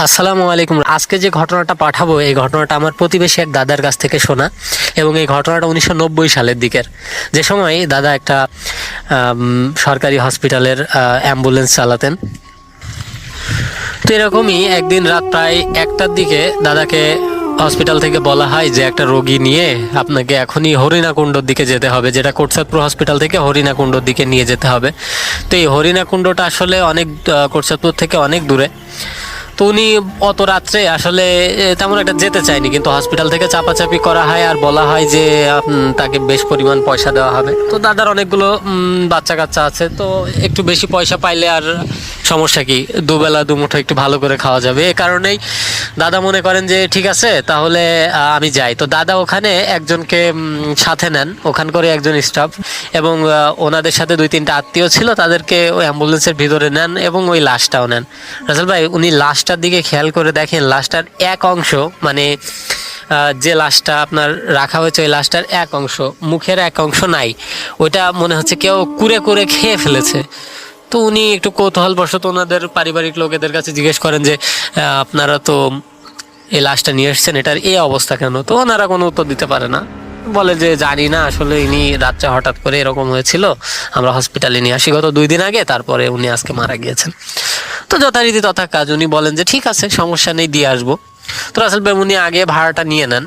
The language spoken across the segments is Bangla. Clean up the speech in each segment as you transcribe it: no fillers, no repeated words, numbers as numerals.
আসসালামু আলাইকুম। আজকে যে ঘটনাটা পাঠাবো এই ঘটনাটা আমার প্রতিবেশী এক দাদার কাছ থেকে শোনা, এবং এই ঘটনাটা 1990 সালের দিকের। যে সময় দাদা একটা সরকারি হসপিটালের অ্যাম্বুলেন্স চালাতেন। তো এরকমই একদিন রাত প্রায় 1টার দিকে দাদাকে হসপিটাল থেকে বলা হয় যে একটা রোগী নিয়ে আপনাকে এখনই হরিণাকুণ্ডর দিকে যেতে হবে, যেটা কোটচাঁদপুর হসপিটাল থেকে হরিণাকুণ্ডর দিকে নিয়ে যেতে হবে। তো এই হরিণাকুণ্ডটা আসলে অনেক কোটচাঁদপুর থেকে অনেক দূরে। তো উনি অত রাত্রে আসলে তেমন একটা যেতে চায়নি, কিন্তু হসপিটাল থেকে চাপাচাপি করা হয় আর বলা হয় যে তাকে বেশ পরিমাণ পয়সা দেওয়া হবে। তো দাদার অনেকগুলো বাচ্চা কাচ্চা আছে, তো একটু বেশি পয়সা পাইলে আর সমস্যা কি, দুবেলা দুমুঠো একটু ভালো করে খাওয়া যাবে। এ কারণেই দাদা মনে করেন যে ঠিক আছে তাহলে আমি যাই। তো দাদা ওখানে একজনকে সাথে নেন, ওখানকার একজন স্টাফ, এবং ওনাদের সাথে 2-3টা আত্মীয় ছিল, তাদেরকে ওই অ্যাম্বুলেন্সের ভিতরে নেন এবং ওই লাশটাও নেন। রাসেল ভাই, উনি লাশটার দিকে খেয়াল করে দেখেন লাশটার এক অংশ, মানে যে লাশটা আপনার রাখা হয়েছে ওই লাশটার এক অংশ, মুখের এক অংশ নাই। ওইটা মনে হচ্ছে কেউ কুরে কুরে খেয়ে ফেলেছে। তো উনি একটু কৌতূহলবশত ওনাদের পারিবারিক লোকেদের কাছে জিজ্ঞেস করেন যে আপনারা তো এই লাশটা নিয়ে এসছেন, এটার এই অবস্থা কেন? তো ওনারা কোনো উত্তর দিতে পারে না, বলে যে জানি না, আসলে ইনি রাত্রে হঠাৎ করে এরকম হয়েছিল, আমরা হসপিটালে নিয়ে আসি গত 2 দিন আগে, তারপরে উনি আজকে মারা গিয়েছেন। তো যথারীতি তথা কাজ, উনি বলেন যে ঠিক আছে, সমস্যা নেই, দিয়ে আসবো। তো রাসেল ভাই উনি আগে ভাড়াটা নিয়ে নেন,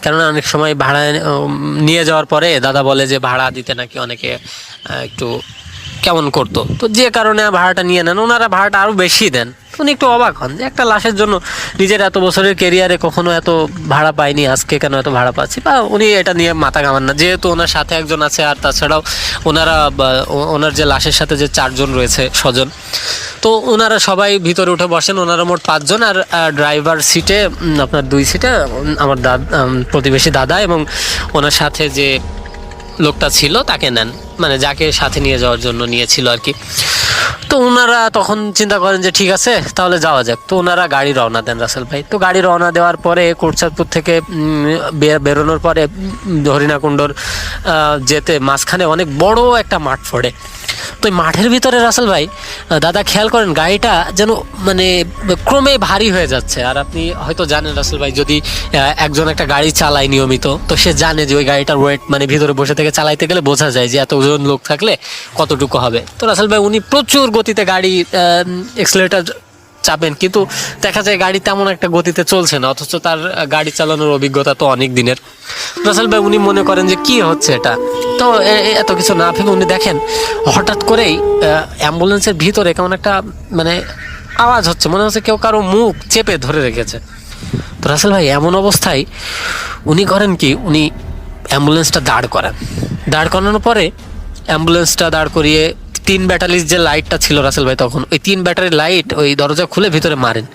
কেননা অনেক সময় ভাড়া নিয়ে যাওয়ার পরে দাদা বলে যে ভাড়া দিতে নাকি অনেকে একটু কেমন করতো, তো যে কারণে ভাড়াটা নিয়ে নেন। ওনারা ভাড়াটা আরও বেশি দেন। উনি একটু অবাক হন যে একটা লাশের জন্য নিজের এত বছরের কেরিয়ারে কখনো এত ভাড়া পাইনি, আজকে কেন এত ভাড়া পাচ্ছি। বা উনি এটা নিয়ে মাথা ঘামান না, যেহেতু ওনার সাথে একজন আছে, আর তাছাড়াও ওনারা ওনার যে লাশের সাথে যে 4 জন রয়েছে স্বজন, তো ওনারা সবাই ভিতরে উঠে বসেন। ওনারা মোট 5 জন, আর ড্রাইভার সিটে আপনার 2 সিটে আমার প্রতিবেশী দাদা এবং ওনার সাথে যে লোকটা ছিল তাকে নেন, মানে যাকে সাথে নিয়ে যাওয়ার জন্য নিয়েছিল আর কি। তো ওনারা তখন চিন্তা করেন যে ঠিক আছে তাহলে যাওয়া যাক। তো ওনারা গাড়ি রওনা দেন রাসেল ভাই। তো গাড়ি রওনা দেওয়ার পরে কোটচাঁদপুর থেকে বেরোনোর পরে হরিণাকুণ্ডর যেতে মাঝখানে অনেক বড় একটা মাঠ পড়ে। তো এই মাঠের ভিতরে রাসেল ভাই দাদা খেয়াল করেন গাড়িটা যেন মানে ক্রমে ভারী হয়ে যাচ্ছে। আর আপনি হয়তো জানেন রাসেল ভাই, যদি একজন একটা গাড়ি চালায় নিয়মিত, তো সে জানে যে ওই গাড়িটার ওয়েট, মানে ভিতরে বসে থেকে চালাইতে গেলে বোঝা যায় যে এত ওজন লোক থাকলে কতটুকু হবে। তো রাসেল ভাই উনি প্রচুর গতিতে গাড়ি এক্সেলারেটর চাপেন, কিন্তু দেখা যায় গাড়ি তেমন একটা গতিতে চলছে না, অথচ তার গাড়ি চালানোর অভিজ্ঞতা তো অনেক দিনের। রাসেল ভাই উনি মনে করেন যে কি হচ্ছে এটা। তো এত কিছু না ভেবে উনি দেখেন হঠাৎ করেই অ্যাম্বুলেন্সের ভিতরে কেমন একটা মানে আওয়াজ হচ্ছে, মনে হচ্ছে কেউ কারো মুখ চেপে ধরে রেখেছে। তো রাসেল ভাই এমন অবস্থায় উনি করেন কি, উনি অ্যাম্বুলেন্সটা দাঁড় করান। দাঁড় করানোর পরে অ্যাম্বুলেন্সটা দাঁড় করিয়ে 3 ব্যাটারির যে লাইটটা ছিল রাসেল ভাই, তখন ওই 3 ব্যাটারির লাইট ওই দরজা খুলে ভিতরে মারেন।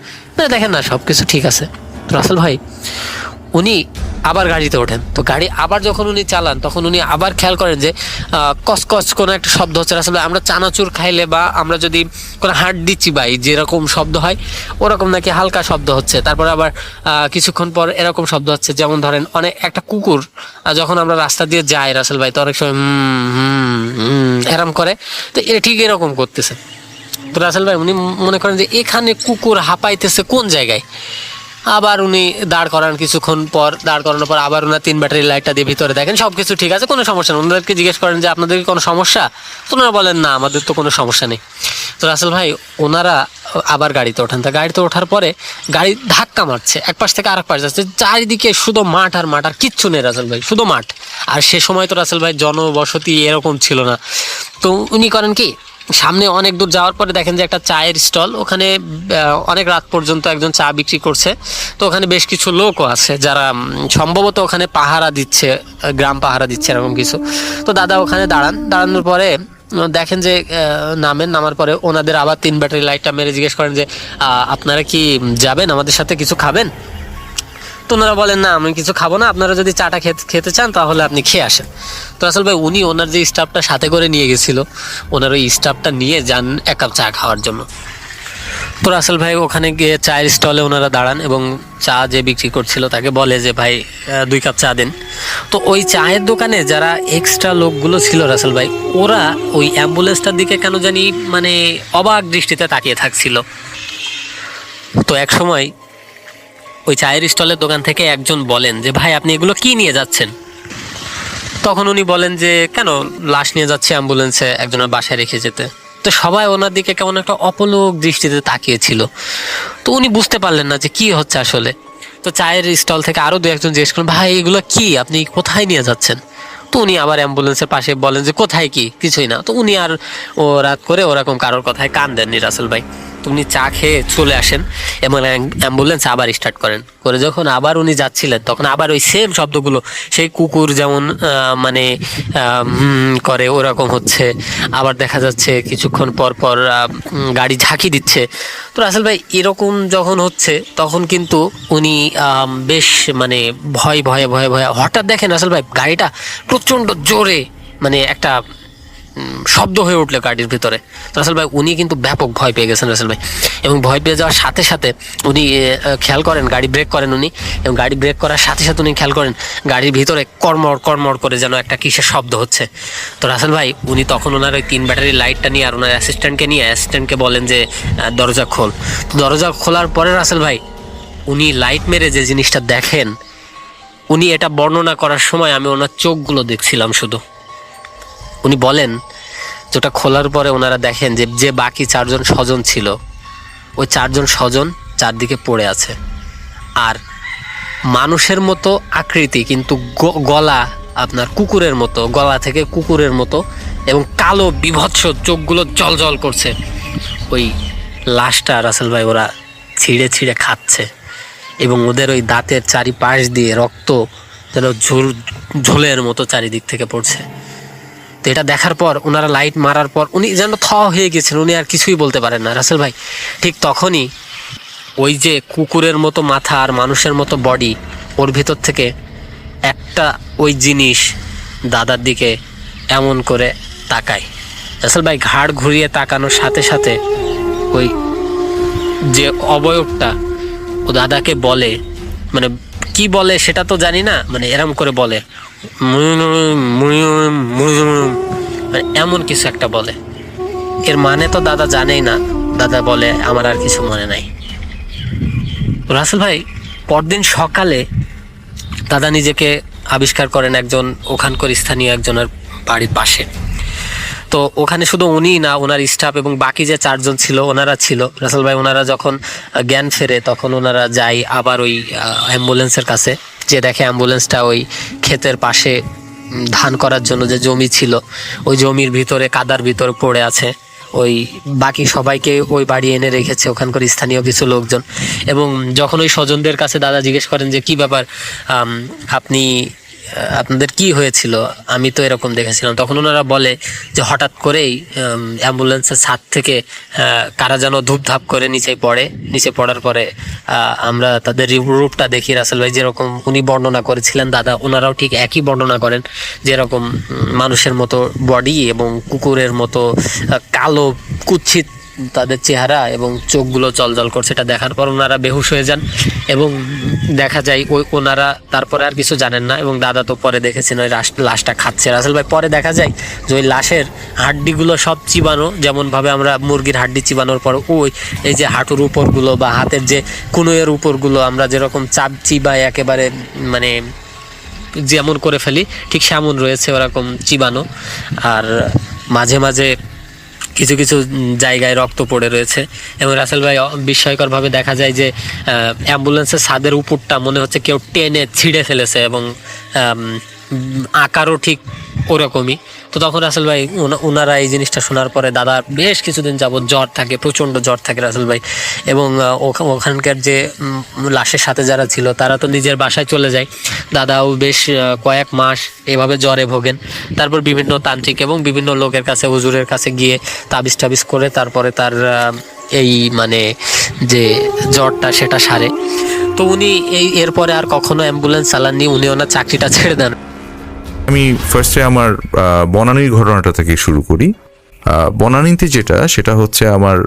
দেখেন না সব কিছু ঠিক আছে। তো রাসেল ভাই উনি আবার গাড়িতে ওঠেন। তো গাড়ি আবার যখন উনি চালান তখন উনি আবার খেয়াল করেন যে কসকস কোনো একটা শব্দ হচ্ছে। আসলে আমরা চানাচুর খাইলে বা আমরা যদি কোনো হাড্ডি চিবাই যেরকম শব্দ হয় ওরকম নাকি হালকা শব্দ হচ্ছে। তারপর আবার কিছুক্ষণ পর এরকম শব্দ হচ্ছে, যেমন ধরেন অনেক একটা কুকুর যখন আমরা রাস্তা দিয়ে যাই রাসেল ভাই, তো অনেক সময় এরম করে, তো ঠিক এরকম করতেছে। তো রাসেল ভাই উনি মনে করেন যে এখানে কুকুর হাঁপাইতেছে কোন জায়গায়। আবার উনি দাঁড় করান, কিছুক্ষণ পর দাঁড় করানোর পর আবার ওনার 3 ব্যাটারি লাইটটা দিয়ে ভিতরে দেখেন সব কিছু ঠিক আছে, কোনো সমস্যা নেই। ওনাদেরকে জিজ্ঞেস করেন যে আপনাদের কি কোনো সমস্যা? তো ওনারা বলেন না, আমাদের তো কোনো সমস্যা নেই। তো রাসেল ভাই ওনারা আবার গাড়িতে ওঠেন। তা গাড়িতে ওঠার পরে গাড়ি ধাক্কা মারছে, এক পাশ থেকে আরেক পাশ যাচ্ছে, চারিদিকে শুধু মাঠ আর মাঠ, আর কিচ্ছু নেই রাসেল ভাই, শুধু মাঠ। আর সে সময় তো রাসেল ভাই জনবসতি এরকম ছিল না। তো উনি করেন কি, সামনে অনেক দূর যাওয়ার পরে দেখেন যে একটা চায়ের স্টল, ওখানে অনেক রাত পর্যন্ত একজন চা বিক্রি করছে। তো ওখানে বেশ কিছু লোকও আছে যারা সম্ভবত ওখানে পাহারা দিচ্ছে, গ্রাম পাহারা দিচ্ছে এরকম কিছু। তো দাদা ওখানে দাঁড়ানোর পরে দেখেন যে নামার পরে ওনাদের আবার 3 ব্যাটারি লাইটটা মেরে জিজ্ঞেস করেন যে আপনারা কি যাবেন, আমাদের সাথে কিছু খাবেন? তো ওনারা বলেন না, আমি কিছু খাবো না, আপনারা যদি চাটা খেতে চান তাহলে আপনি খেয়ে আসেন। তো আসলে ভাই উনি ওনার যে স্টাফটা সাথে করে নিয়ে গেছিল, ওনার ওই স্টাফটা নিয়ে যান 1 কাপ চা খাওয়ার জন্য। তো রাসেল ভাই ওখানে গিয়ে চায়ের স্টলে ওনারা দাঁড়ান এবং চা যে বিক্রি করছিল তাকে বলে যে ভাই 2 কাপ চা দেন। তো ওই চায়ের দোকানে যারা এক্সট্রা লোকগুলো ছিল রাসেল ভাই, ওরা ওই অ্যাম্বুলেন্সটার দিকে কেন জানি মানে অবাক দৃষ্টিতে তাকিয়ে থাকছিল। তো এক সময় ওই চায়ের স্টলের দোকান থেকে একজন বলেন যে ভাই আপনি এগুলো কি নিয়ে যাচ্ছেন? তখন উনি বলেন যে কেন, লাশ নিয়ে যাচ্ছে অ্যাম্বুলেন্সে একজনের বাসায় রেখে যেতে। তো সবাই ওনার দিকে কেমন একটা অপলক দৃষ্টিতে তাকিয়েছিল। তো উনি বুঝতে পারলেন না যে কি হচ্ছে আসলে। তো চায়ের স্টল থেকে আরো দু একজন জিজ্ঞেস করেন, ভাই এগুলো কি, আপনি কোথায় নিয়ে যাচ্ছেন? তো উনি আবার অ্যাম্বুলেন্সের পাশে বলেন যে কোথায় কি, কিছুই না। তো উনি আর ও রাত করে ওরকম কারোর কথায় কান দেননি রাসেল ভাই। তো উনি চা খেয়ে চলে আসেন এবং অ্যাম্বুলেন্স আবার স্টার্ট করেন। করে যখন আবার উনি যাচ্ছিলেন তখন আবার ওই সেম শব্দগুলো, সেই কুকুর যেমন মানে করে ওরকম হচ্ছে। আবার দেখা যাচ্ছে কিছুক্ষণ পর পর গাড়ি ঝাঁকি দিচ্ছে। তো রাসেল ভাই এরকম যখন হচ্ছে তখন কিন্তু উনি বেশ মানে ভয়ে ভয়ে ভয়ে ভয়ে হঠাৎ দেখেন রাসেল ভাই গাড়িটা প্রচণ্ড জোরে মানে একটা শব্দ হয়ে উঠলো গাড়ির ভিতরে। রাসেল ভাই উনি কিন্তু ব্যাপক ভয় পেয়ে গেছেন রাসেল ভাই, এবং ভয় পেয়ে যাওয়ার সাথে সাথে উনি খেয়াল করেন গাড়ি ব্রেক করেন উনি, এবং গাড়ি ব্রেক করার সাথে সাথে উনি খেয়াল করেন গাড়ির ভিতরে কড়মড় কড়মড় করে যেন একটা কিসের শব্দ হচ্ছে। তো রাসেল ভাই উনি তখন ওনার ওই 3 ব্যাটারি লাইটটা নিয়ে আর ওনার অ্যাসিস্ট্যান্টকে বলেন যে দরজা খোল। তো দরজা খোলার পরে রাসেল ভাই উনি লাইট মেরে যে জিনিসটা দেখেন, উনি এটা বর্ণনা করার সময় আমি ওনার চোখগুলো দেখছিলাম শুধু। উনি বলেন যেটা খোলার পরে ওনারা দেখেন যে যে বাকি 4 জন স্বজন ছিল, ওই 4 জন স্বজন চারদিকে পড়ে আছে। আর মানুষের মতো আকৃতি কিন্তু গলা আপনার কুকুরের মতো, গলা থেকে কুকুরের মতো, এবং কালো বিভৎস চোখগুলো জল জল করছে। ওই লাশটা রাসেল ভাই ওরা ছিঁড়ে ছিঁড়ে খাচ্ছে, এবং ওদের ওই দাঁতের চারিপাশ দিয়ে রক্ত যেন ঝোলের মতো চারিদিক থেকে পড়ছে। তো এটা দেখার পর ওনারা লাইট মারার পর উনি যেন হয়ে গেছেন, উনি আর কিছুই বলতে পারেন না রাসেল ভাই। ঠিক তখনই ওই যে কুকুরের মতো মাথা আর মানুষের মতো বডি, ওর ভিতর থেকে একটা ওই জিনিস দাদার দিকে এমন করে তাকায়। রাসেল ভাই ঘাড় ঘুরিয়ে তাকানোর সাথে সাথে ওই যে অবয়বটা ও দাদাকে বলে, মানে কি বলে সেটা তো জানি না, মানে এরম করে বলে, মানে এমন কিছু একটা বলে। এর মানে তো দাদা জানেই না। দাদা বলে আমার আর কিছু মনে নাই। রাসেল ভাই পরদিন সকালে দাদা নিজেকে আবিষ্কার করেন একজন ওখানকার স্থানীয় একজনের বাড়ির পাশে। তো ওখানে শুধু উনি না, ওনার স্টাফ এবং বাকি যে 4 জন ছিল ওনারা ছিল। রাসেল ভাই ওনারা যখন জ্ঞান ফেরে তখন ওনারা যায় আবার ওই অ্যাম্বুলেন্সের কাছে, যে দেখে অ্যাম্বুলেন্সটা ওই ক্ষেতের পাশে ধান করার জন্য যে জমি ছিল ওই জমির ভিতরে কাদার ভিতরে পড়ে আছে। ওই বাকি সবাইকে ওই বাড়ি এনে রেখেছে ওখানকার স্থানীয় কিছু লোকজন। এবং যখন ওই স্বজনদের কাছে দাদা জিজ্ঞেস করেন যে কি ব্যাপার, আপনাদের কি হয়েছিল, আমি তো এরকম দেখেছিলাম, তখন ওনারা বলে যে হঠাৎ করেই অ্যাম্বুলেন্সের ছাদ থেকে কারা যেন ধূপধাপ করে নিচে পড়ার পরে আমরা তাদের রূপটা দেখি। রাসেল ভাই যেরকম উনি বর্ণনা করেছিলেন দাদা, ওনারাও ঠিক একই বর্ণনা করেন, যেরকম মানুষের মতো বডি এবং কুকুরের মতো কালো কুৎসিত তাদের চেহারা এবং চোখগুলো জলজল করছে। এটা দেখার পর ওনারা বেহুশ হয়ে যান, এবং দেখা যায় ওনারা তারপরে আর কিছু জানেন না। এবং দাদা তো পরে দেখেছেন ওই লাশটা খাচ্ছে। রাসেল ভাই পরে দেখা যায় যে ওই লাশের হাড্ডিগুলো সব চিবানো, যেমনভাবে আমরা মুরগির হাড্ডি চিবানোর পর ওই এই যে হাঁটুর উপরগুলো বা হাতের যে কুনুয়ের উপরগুলো আমরা যেরকম চাপ চিবাই একেবারে মানে যেমন করে ফেলি, ঠিক সেমন রয়েছে ওরকম চিবানো। আর মাঝে মাঝে কিছু কিছু জায়গায় রক্ত পড়ে রয়েছে। এবং রাসেল ভাই বিস্ময়করভাবে দেখা যায় যে অ্যাম্বুলেন্সের ছাদের উপরটা মনে হচ্ছে কেউ টেনে ছিঁড়ে ফেলেছে, এবং আকারও ঠিক ওরকমই। তো তখন রাসেল ভাই ওনারা এই জিনিসটা শোনার পরে দাদা বেশ কিছুদিন যাবৎ জ্বর থাকে, প্রচণ্ড জ্বর থাকে রাসেল ভাই। এবং ওখানকার যে লাশের সাথে যারা ছিল তারা তো নিজের বাসায় চলে যায়। দাদাও বেশ কয়েক মাস এভাবে জ্বরে ভোগেন। তারপর বিভিন্ন তান্ত্রিক এবং বিভিন্ন লোকের কাছে, হুজুরের কাছে গিয়ে তাবিজ টাবিজ করে তারপরে তার এই মানে যে জ্বরটা সেটা সারে। তো উনি এরপরে আর কখনো অ্যাম্বুলেন্স চালাননি, উনি ওনার চাকরিটা ছেড়ে দেন। আমি ফার্স্টে আমার বনানীর ঘটনাটা থেকে শুরু করি। বনানীতে সেটা হচ্ছে আমার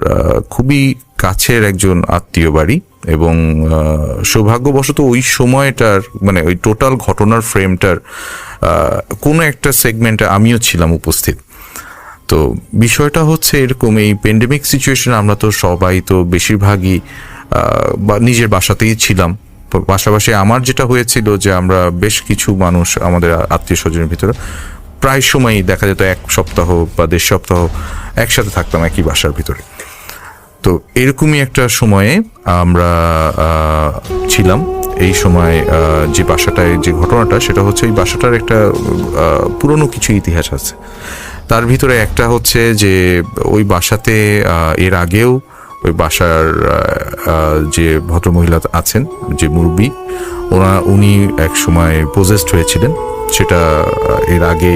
খুবই কাছের একজন আত্মীয় বাড়ি, এবং সৌভাগ্যবশত ওই সময়টার মানে ওই টোটাল ঘটনার ফ্রেমটার কোনো একটা সেগমেন্টে আমিও ছিলাম উপস্থিত। তো বিষয়টা হচ্ছে এরকম, এই প্যান্ডেমিক সিচুয়েশন আমরা তো সবাই তো বেশিরভাগই বা নিজের বাসাতেই ছিলাম। পাশাপাশি আমার যেটা হয়েছিল যে আমরা বেশ কিছু মানুষ আমাদের আত্মীয় স্বজনের ভিতরে প্রায় সময়ই দেখা যেত 1 সপ্তাহ বা 1.5 সপ্তাহ একসাথে থাকতাম একই বাসার ভিতরে। তো এরকমই একটা সময়ে আমরা ছিলাম। এই সময় যে বাসাটায় যে ঘটনাটা, সেটা হচ্ছে এই বাসাটার একটা পুরনো কিছু ইতিহাস আছে। তার ভিতরে একটা হচ্ছে যে ওই বাসাতে এর আগেও ওই বাসার যে ভদ্রমহিলা আছেন, যে মুরব্বী, উনি এক সময় পজেসড হয়েছিলেন। সেটা এর আগে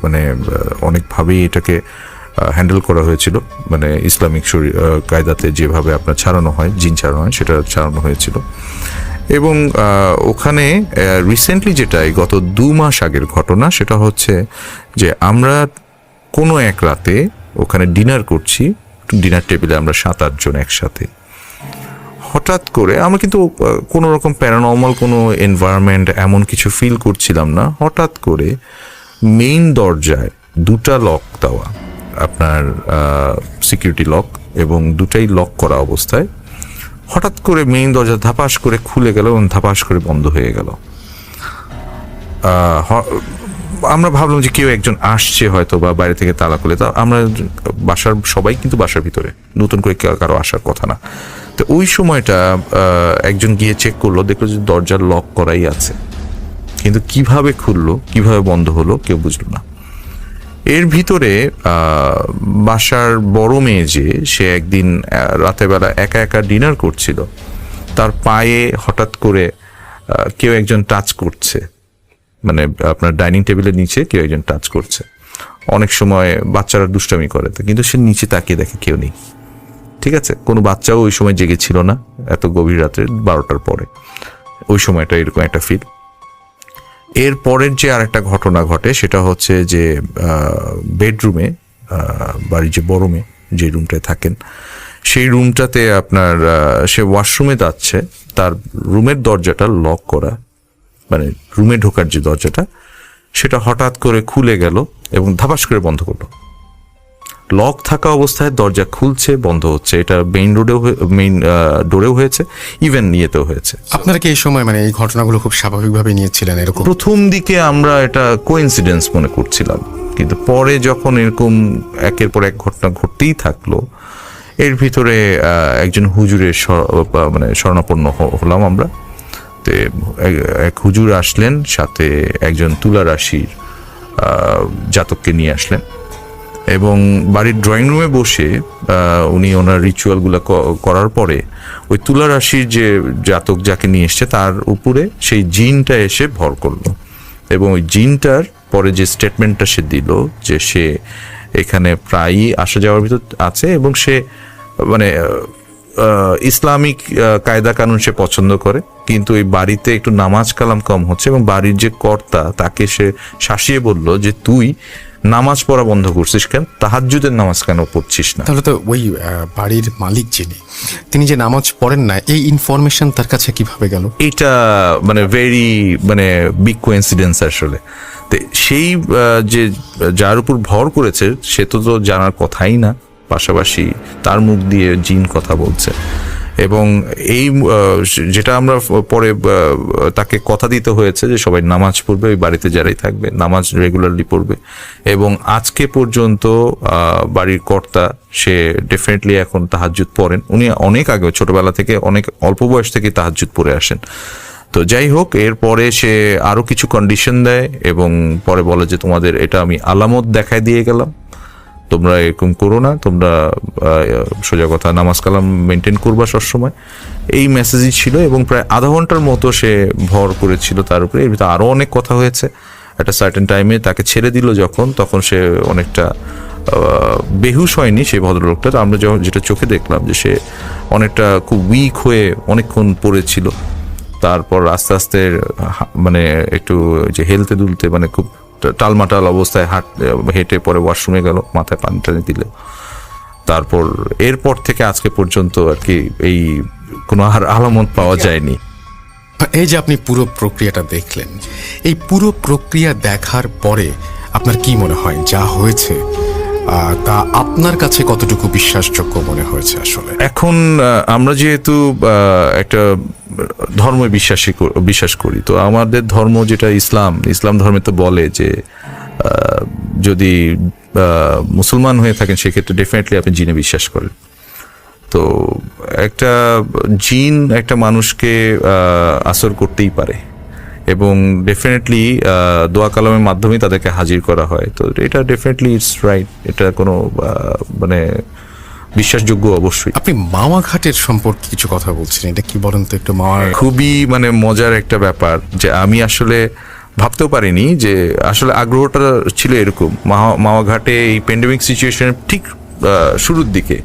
মানে অনেকভাবেই এটাকে হ্যান্ডেল করা হয়েছিল, মানে ইসলামিক কায়দাতে যেভাবে আপনার ছাড়ানো হয়, জিন ছাড়ানো হয়, সেটা ছাড়ানো হয়েছিল। এবং ওখানে রিসেন্টলি যেটা গত 2 মাস আগের ঘটনা, সেটা হচ্ছে যে আমরা কোনো এক রাতে ওখানে ডিনার করছি, ডিনার টেবিলে আমরা 7-8 জন একসাথে। হঠাৎ করে আমরা কিন্তু কোনো রকম প্যারানর্মাল কোনো এনভায়রনমেন্ট এমন কিছু ফিল করছিলাম না। হঠাৎ করে মেইন দরজায় 2টা লক দেওয়া, আপনার সিকিউরিটি লক, এবং 2টাই লক করা অবস্থায় হঠাৎ করে মেইন দরজা ধাপাস করে খুলে গেল এবং ধাপাস করে বন্ধ হয়ে গেল। আমরা ভাবলাম যে কেউ একজন আসছে হয়তো, বা বাইরে থেকে তালা খুলে। তা আমরা বাসার সবাই কিন্তু বাসার ভিতরে, নতুন করে কারো আসার কথা না। তো ওই সময়টা একজন গিয়ে চেক করলো, দেখলো যে দরজার লক করাই আছে, কিন্তু কিভাবে খুললো কিভাবে বন্ধ হলো কেউ বুঝলো না। এর ভিতরে বাসার বড় মেয়ে, যে সে একদিন রাতের বেলা একা একা ডিনার করছিল, তার পায়ে হঠাৎ করে কেউ একজন টাচ করছে, মানে আপনার ডাইনিং টেবিলের নিচে কেউ একজন টাচ করছে। অনেক সময় বাচ্চারা দুষ্টামি করে, কিন্তু সে নিচে তাকিয়ে দেখে কেউ নেই। ঠিক আছে, কোনো বাচ্চাও ওই সময় জেগেছিল না, এত গভীর রাত্রে 12টার পরে ওই সময়টা এরকম একটা ফিল। এর পরের যে আর একটা ঘটনা ঘটে, সেটা হচ্ছে যে বেডরুমে, বাড়ির যে বড় মেয়ে যে রুমটায় থাকেন, সেই রুমটাতে আপনার সে ওয়াশরুমে যাচ্ছে, তার রুমের দরজাটা লক করা, মানে রুমে ঢোকার যে দরজাটা, সেটা হঠাৎ করে খুলে গেল এবং ধাপাস করে বন্ধ করলো। লক থাকা অবস্থায় দরজা খুলছে, বন্ধ হচ্ছে। এটা মেইন ডোরেও হয়েছে, ইভেন নিয়েতেও হয়েছে। আপনারা কি এই সময় মানে এই ঘটনাগুলো খুব স্বাভাবিকভাবে নিয়েছিলেন? এরকম প্রথম দিকে আমরা এটা কোইন্সিডেন্স মনে করছিলাম, কিন্তু পরে যখন এরকম একের পর এক ঘটনা ঘটতেই থাকলো, এর ভিতরে একজন হুজুরের মানে শরণাপন্ন হলাম আমরা। তো এক হুজুর আসলেন, সাথে একজন তুলা রাশির জাতককে নিয়ে আসলেন, এবং বাড়ির ড্রয়িং রুমে বসে উনি ওনার রিচুয়ালগুলো করার পরে ওই তুলা রাশির যে জাতক যাকে নিয়ে এসছে তার উপরে সেই জিনটা এসে ভর করলো। এবং ওই জিনটার পরে যে স্টেটমেন্টটা সে দিল, যে সে এখানে প্রায়ই আসা যাওয়ার ভিতর আছে, এবং সে মানে ইসলামিক কায়দা কানুন সে পছন্দ করে, কিন্তু এই বাড়িতে একটু নামাজ কালাম কম হচ্ছে, এবং বাড়ির যে কর্তা তাকে সে শাসিয়ে বলল যে তুই নামাজ পড়া বন্ধ করছিস কেন, তাহাজ্জুদের নামাজ কেন পড়ছিস না। তাহলে তো ওই বাড়ির মালিক তিনি যে নামাজ পড়েন না, এই ইনফরমেশন তার কাছে কিভাবে গেল? এটা মানে ভেরি মানে বিগ কোইন্সিডেন্স আসলে। তো সেই যে যার উপর ভর করেছে সে তো জানার কথাই না, পাশাপাশি তার মুখ দিয়ে জিন কথা বলছে। এবং এই যেটা আমরা পরে তাকে কথা দিতে হয়েছে যে সবাই নামাজ পড়বে, ওই বাড়িতে যারাই থাকবে নামাজ রেগুলারলি পড়বে। এবং আজকে পর্যন্ত বাড়ির কর্তা সে ডেফিনেটলি এখন তাহাজ্জুদ পড়েন। উনি অনেক আগে ছোটবেলা থেকে, অনেক অল্প বয়স থেকে তাহাজ্জুদ পড়ে আসেন। তো যাই হোক, এরপরে সে আরো কিছু কন্ডিশন দেয় এবং পরে বলে যে তোমাদের এটা আমি আলামত দেখায় দিয়ে গেলাম, তোমরা এরকম করো না, তোমরা সোজা কথা নামাজ কালাম মেনটেন করবা সবসময়। এই মেসেজই ছিল, এবং প্রায় আধা ঘন্টার মতো সে ভর করেছিল তার উপরে। এর ভিতরে আরও অনেক কথা হয়েছে। একটা সার্টেন টাইমে তাকে ছেড়ে দিল যখন, তখন সে অনেকটা বেহুশ হয়নি সেই ভদ্রলোকটা। তো আমরা যেটা চোখে দেখলাম যে সে অনেকটা খুব উইক হয়ে অনেকক্ষণ পড়েছিল। তারপর আস্তে আস্তে মানে একটু যে হেলতে দুলতে, মানে খুব টালমাটাল অবস্থায় হেঁটে পরে ওয়াশরুমে গেল, মাথায় পানি টানি দিল। তারপর এরপর থেকে আজকে পর্যন্ত আর কি এই কোনো আর আলামত পাওয়া যায়নি। এই যে আপনি পুরো প্রক্রিয়াটা দেখলেন, এই পুরো প্রক্রিয়া দেখার পরে আপনার কি মনে হয় যা হয়েছে তা আপনার কাছে কতটুকু বিশ্বাসযোগ্য মনে হয়েছে আসলে? এখন আমরা যেহেতু একটা ধর্মে বিশ্বাস করি, তো আমাদের ধর্ম যেটা ইসলাম ধর্মে তো বলে যে যদি মুসলমান হয়ে থাকেন সেক্ষেত্রে ডেফিনেটলি আপনি জিনে বিশ্বাস করেন। তো একটা জিন একটা মানুষকে আসর করতেই পারে এবং ডেফিনেটলি দোয়া কালামের মাধ্যমে তাদেরকে হাজির করা হয়। তো এটা ডেফিনেটলি ইটস রাইট, এটা কোনো মানে বিশ্বাসযোগ্য অবশ্যই। আপনি মাওয়া ঘাটের সম্পর্কে কিছু কথা বলছেন, এটা কি বলেন তো একটু? খুবই মানে মজার একটা ব্যাপার যে আমি আসলে ভাবতেও পারিনি যে আসলে আগ্রহটা ছিল এরকম। মাওয়া ঘাটে এই প্যান্ডেমিক সিচুয়েশনের ঠিক শুরুর দিকে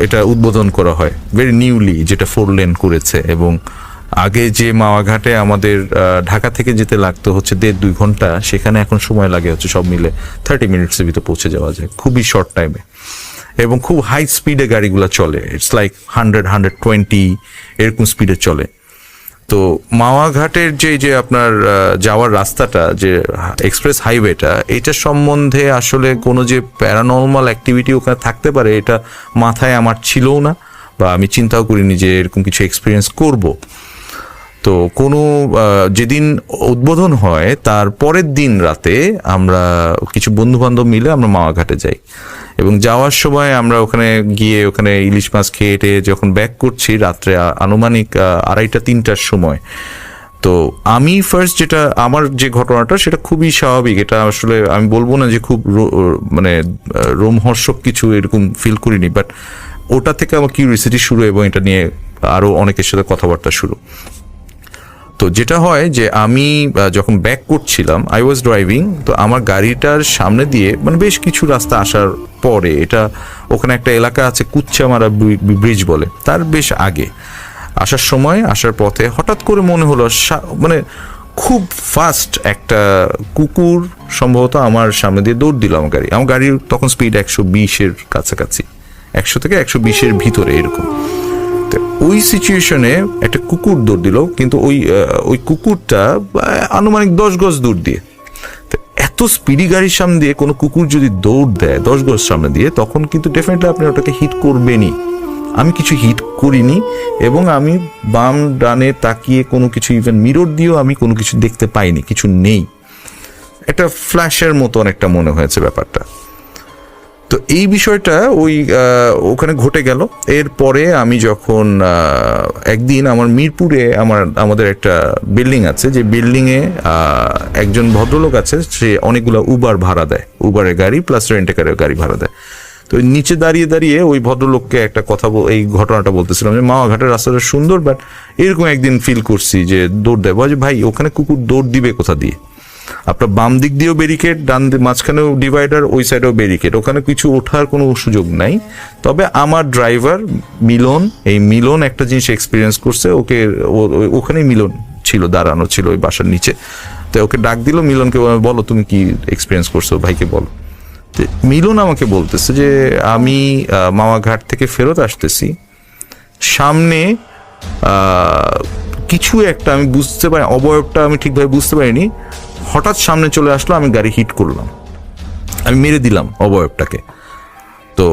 এটা উদ্বোধন করা হয় ভেরি নিউলি, যেটা 4 লেন করেছে। এবং আগে যে মাওয়া ঘাটে আমাদের ঢাকা থেকে যেতে লাগতো হচ্ছে 1.5-2 ঘন্টা, সেখানে এখন সময় লাগে হচ্ছে সব মিলে 30 মিনিটসের ভিতরে পৌঁছে যাওয়া যায় খুবই শর্ট টাইমে। এবং খুব হাই স্পিডে গাড়িগুলো চলে, ইটস লাইক 100-120 এরকম স্পিডে চলে। তো মাওয়া ঘাটের যে আপনার যাওয়ার রাস্তাটা, যে এক্সপ্রেস হাইওয়েটা, এটা সম্বন্ধে আসলে কোনো যে প্যারানর্মাল অ্যাক্টিভিটি ওখানে থাকতে পারে এটা মাথায় আমার ছিলও না, বা আমি চিন্তাও করিনি যে এরকম কিছু এক্সপিরিয়েন্স করব। তো কোনো যেদিন উদ্বোধন হয় তার পরের দিন রাতে আমরা কিছু বন্ধু বান্ধব মিলে আমরা মাওয়া ঘাটে যাই, এবং যাওয়ার সময় আমরা ওখানে গিয়ে ওখানে ইলিশ মাছ খেয়ে যখন ব্যাক করছি রাত্রে আনুমানিক 2:30-3টার সময়। তো আমি ফার্স্ট যেটা আমার যে ঘটনাটা সেটা খুবই স্বাভাবিক, এটা আসলে আমি বলবো না যে খুব মানে রোমহর্ষক কিছু এরকম ফিল করিনি, বাট ওটা থেকে আমার কিউরিওসিটি শুরু এবং এটা নিয়ে আরো অনেকের সাথে কথাবার্তা শুরু। তো যেটা হয় যে আমি যখন ব্যাক করছিলাম, আই ওয়াজ ড্রাইভিং, তো আমার গাড়িটার সামনে দিয়ে মানে বেশ কিছু রাস্তা আসার পরে, এটা ওখানে একটা এলাকা আছে কুচ্চামারা ব্রিজ বলে, তার বেশ আগে আসার পথে হঠাৎ করে মনে হলো মানে খুব ফাস্ট একটা কুকুর সম্ভবত আমার সামনে দিয়ে দৌড় দিল আমার গাড়ির তখন স্পিড 120-এর কাছাকাছি, 100 থেকে 120-এর ভিতরে এরকম। ওই সিচুয়েশনে একটা কুকুর দৌড় দিল, কিন্তু ওই কুকুরটা আনুমানিক 10 গজ দূর দিয়ে। এত স্পিডি গাড়ির সামনে দিয়ে কোনো কুকুর যদি দৌড় দেয় 10 গজ সামনে দিয়ে, তখন কিন্তু ডেফিনেটলি আপনি ওটাকে হিট করবেনই। আমি কিছু হিট করিনি, এবং আমি বাম ডানে তাকিয়ে কোনো কিছু, ইভেন মিরর দিয়েও আমি কোনো কিছু দেখতে পাইনি, কিছু নেই, একটা ফ্ল্যাশের মতো অনেকটা মনে হয়েছে ব্যাপারটা। তো এই বিষয়টা ওখানে ঘটে গেল। এরপরে আমি যখন একদিন আমার মিরপুরে আমাদের একটা বিল্ডিং আছে, যে বিল্ডিংয়ে একজন ভদ্রলোক আছে, সে অনেকগুলো উবার ভাড়া দেয়, উবারের গাড়ি প্লাস রেন্টেকারের গাড়ি ভাড়া দেয়। তো নিচে দাঁড়িয়ে ওই ভদ্রলোককে একটা কথা এই ঘটনাটা বলতেছিলাম যে মাওয়া ঘাটের রাস্তাটা সুন্দর, বাট এরকম একদিন ফিল করছি যে দৌড় দেয়। বলে যে ভাই ওখানে কুকুর দৌড় দিবে কোথা দিয়ে? আপনার বাম দিক দিয়েও ব্যারিকেড, ডান মাঝখানেও ডিভাইডার, ওই সাইডেও ব্যারিকেড, ওখানে কিছু ওঠার কোনো সুযোগ নাই। তবে আমার ড্রাইভার মিলন একটা জিনিস এক্সপিরিয়েন্স করছে, ওখানেই মিলন ছিল, দাঁড়ানো ছিল ওই বাসার নিচে। তো ওকে ডাক দিল, মিলনকে বলো তুমি কি এক্সপিরিয়েন্স করছো, ভাইকে বলো। মিলন আমাকে বলতেছে যে আমি মাওয়া ঘাট থেকে ফেরত আসতেছি, সামনে কিছু একটা আমি বুঝতে পারি, অবয়বটা আমি ঠিকভাবে বুঝতে পারিনি, হঠাৎ সামনে চলে আসলো, আমি গাড়ি হিট করলাম, আমি মেরে দিলাম অবয়বটাকে। তো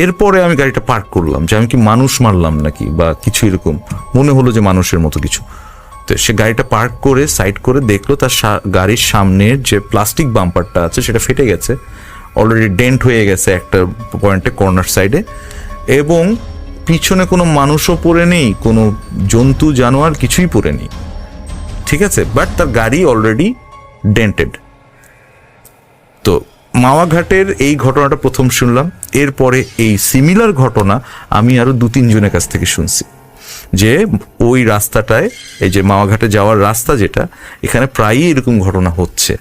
এরপরে আমি গাড়িটা পার্ক করলাম, যে আমি কি মানুষ মারলাম নাকি বা কিছু এরকম মনে হলো যে মানুষের মতো কিছু। তো সে গাড়িটা পার্ক করে সাইড করে দেখলো তার গাড়ির সামনের যে প্লাস্টিক বাম্পারটা আছে সেটা ফেটে গেছে, অলরেডি ডেন্ট হয়ে গেছে একটা পয়েন্টে কর্নার সাইডে, এবং পিছনে কোনো মানুষও পড়ে নেই, কোনো জন্তু জানোয়ার কিছুই পড়ে নেই, ঠিক আছে, বাট তার গাড়ি অলরেডি ডেন্টেড। তো মাওয়া ঘাটের এই ঘটনাটা প্রথম শুনলাম। এরপরে এই সিমিলার ঘটনা আমি আরো 2-3 জনের কাছ থেকে শুনছি, যে ওই রাস্তাটায়, এই যে মাওয়া ঘাটে যাওয়ার রাস্তা যেটা, এখানে প্রায়ই এরকম ঘটনা হচ্ছে।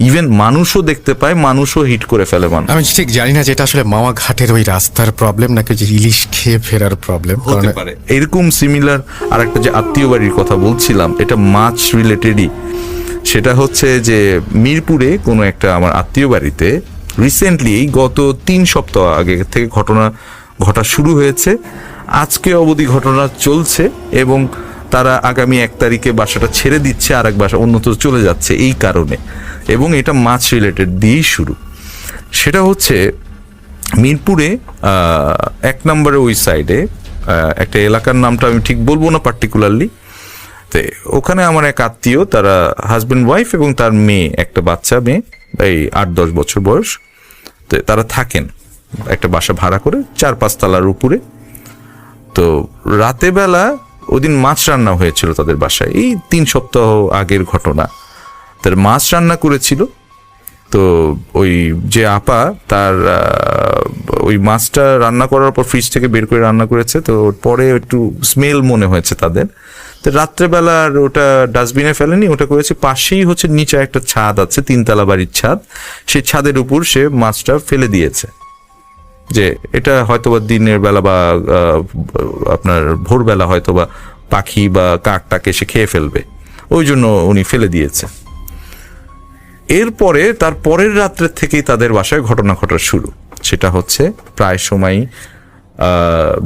ইভেন মানুষও দেখতে পায়, মানুষও হিট করে ফেলে মানুষ। আমি ঠিক জানি না যে এটা আসলে মাওয়া ঘাটের ওই রাস্তার প্রবলেম নাকি যে ইলিশ খেয়ে ফেরার প্রবলেম হতে পারে। এরকম সিমিলার আর একটা যে আত্মীয় বাড়ির কথা বলছিলাম, এটা মাছ রিলেটেডই। সেটা হচ্ছে যে মিরপুরে কোনো একটা আমার আত্মীয় বাড়িতে রিসেন্টলি গত 3 সপ্তাহ আগে থেকে ঘটা শুরু হয়েছে, আজকে অবধি ঘটনা চলছে, এবং তারা আগামী 1 তারিখে বাসাটা ছেড়ে দিচ্ছে, আর এক বাসা অন্যত্র চলে যাচ্ছে এই কারণে, এবং এটা মাছ রিলেটেড দিয়েই শুরু। সেটা হচ্ছে মিরপুরে 1 নম্বরে ওই সাইডে একটা এলাকার নামটা আমি ঠিক বলবো না পার্টিকুলারলি। তো ওখানে আমার এক আত্মীয়, তারা হাজব্যান্ড ওয়াইফ এবং তার মেয়ে, একটা বাচ্চা মেয়ে, এই 8-10 বছর বয়স। তো তারা থাকেন একটা বাসা ভাড়া করে 4-5 তলার উপরে। তো রাতে বেলা ওদিন মাছ রান্না হয়েছিল তাদের বাসায়, এই 3 সপ্তাহ আগের ঘটনা। তার মাছ রান্না করেছিল। তো ওই যে আপা, তার ওই মাছটা রান্না করার পর ফ্রিজ থেকে বের করে রান্না করেছে। তো পরে একটু স্মেল মনে হয়েছে তাদের। তো রাত্রেবেলা আর ওটা ডাস্টবিনে ফেলেনি, ওটা করেছে পাশেই হচ্ছে নিচে একটা ছাদ আছে, 3 তলা বাড়ির ছাদ, সেই ছাদের উপর সে মাছটা ফেলে দিয়েছে। যে এটা হয়তোবা দিনের বেলা বা আপনার ভোরবেলা হয়তোবা পাখি বা কাকটাকে সে খেয়ে ফেলবে, ওই জন্য উনি ফেলে দিয়েছে। এরপরে তার পরের রাত্রের থেকেই তাদের বাসায় ঘটনা ঘটা শুরু। সেটা হচ্ছে প্রায় সময়ই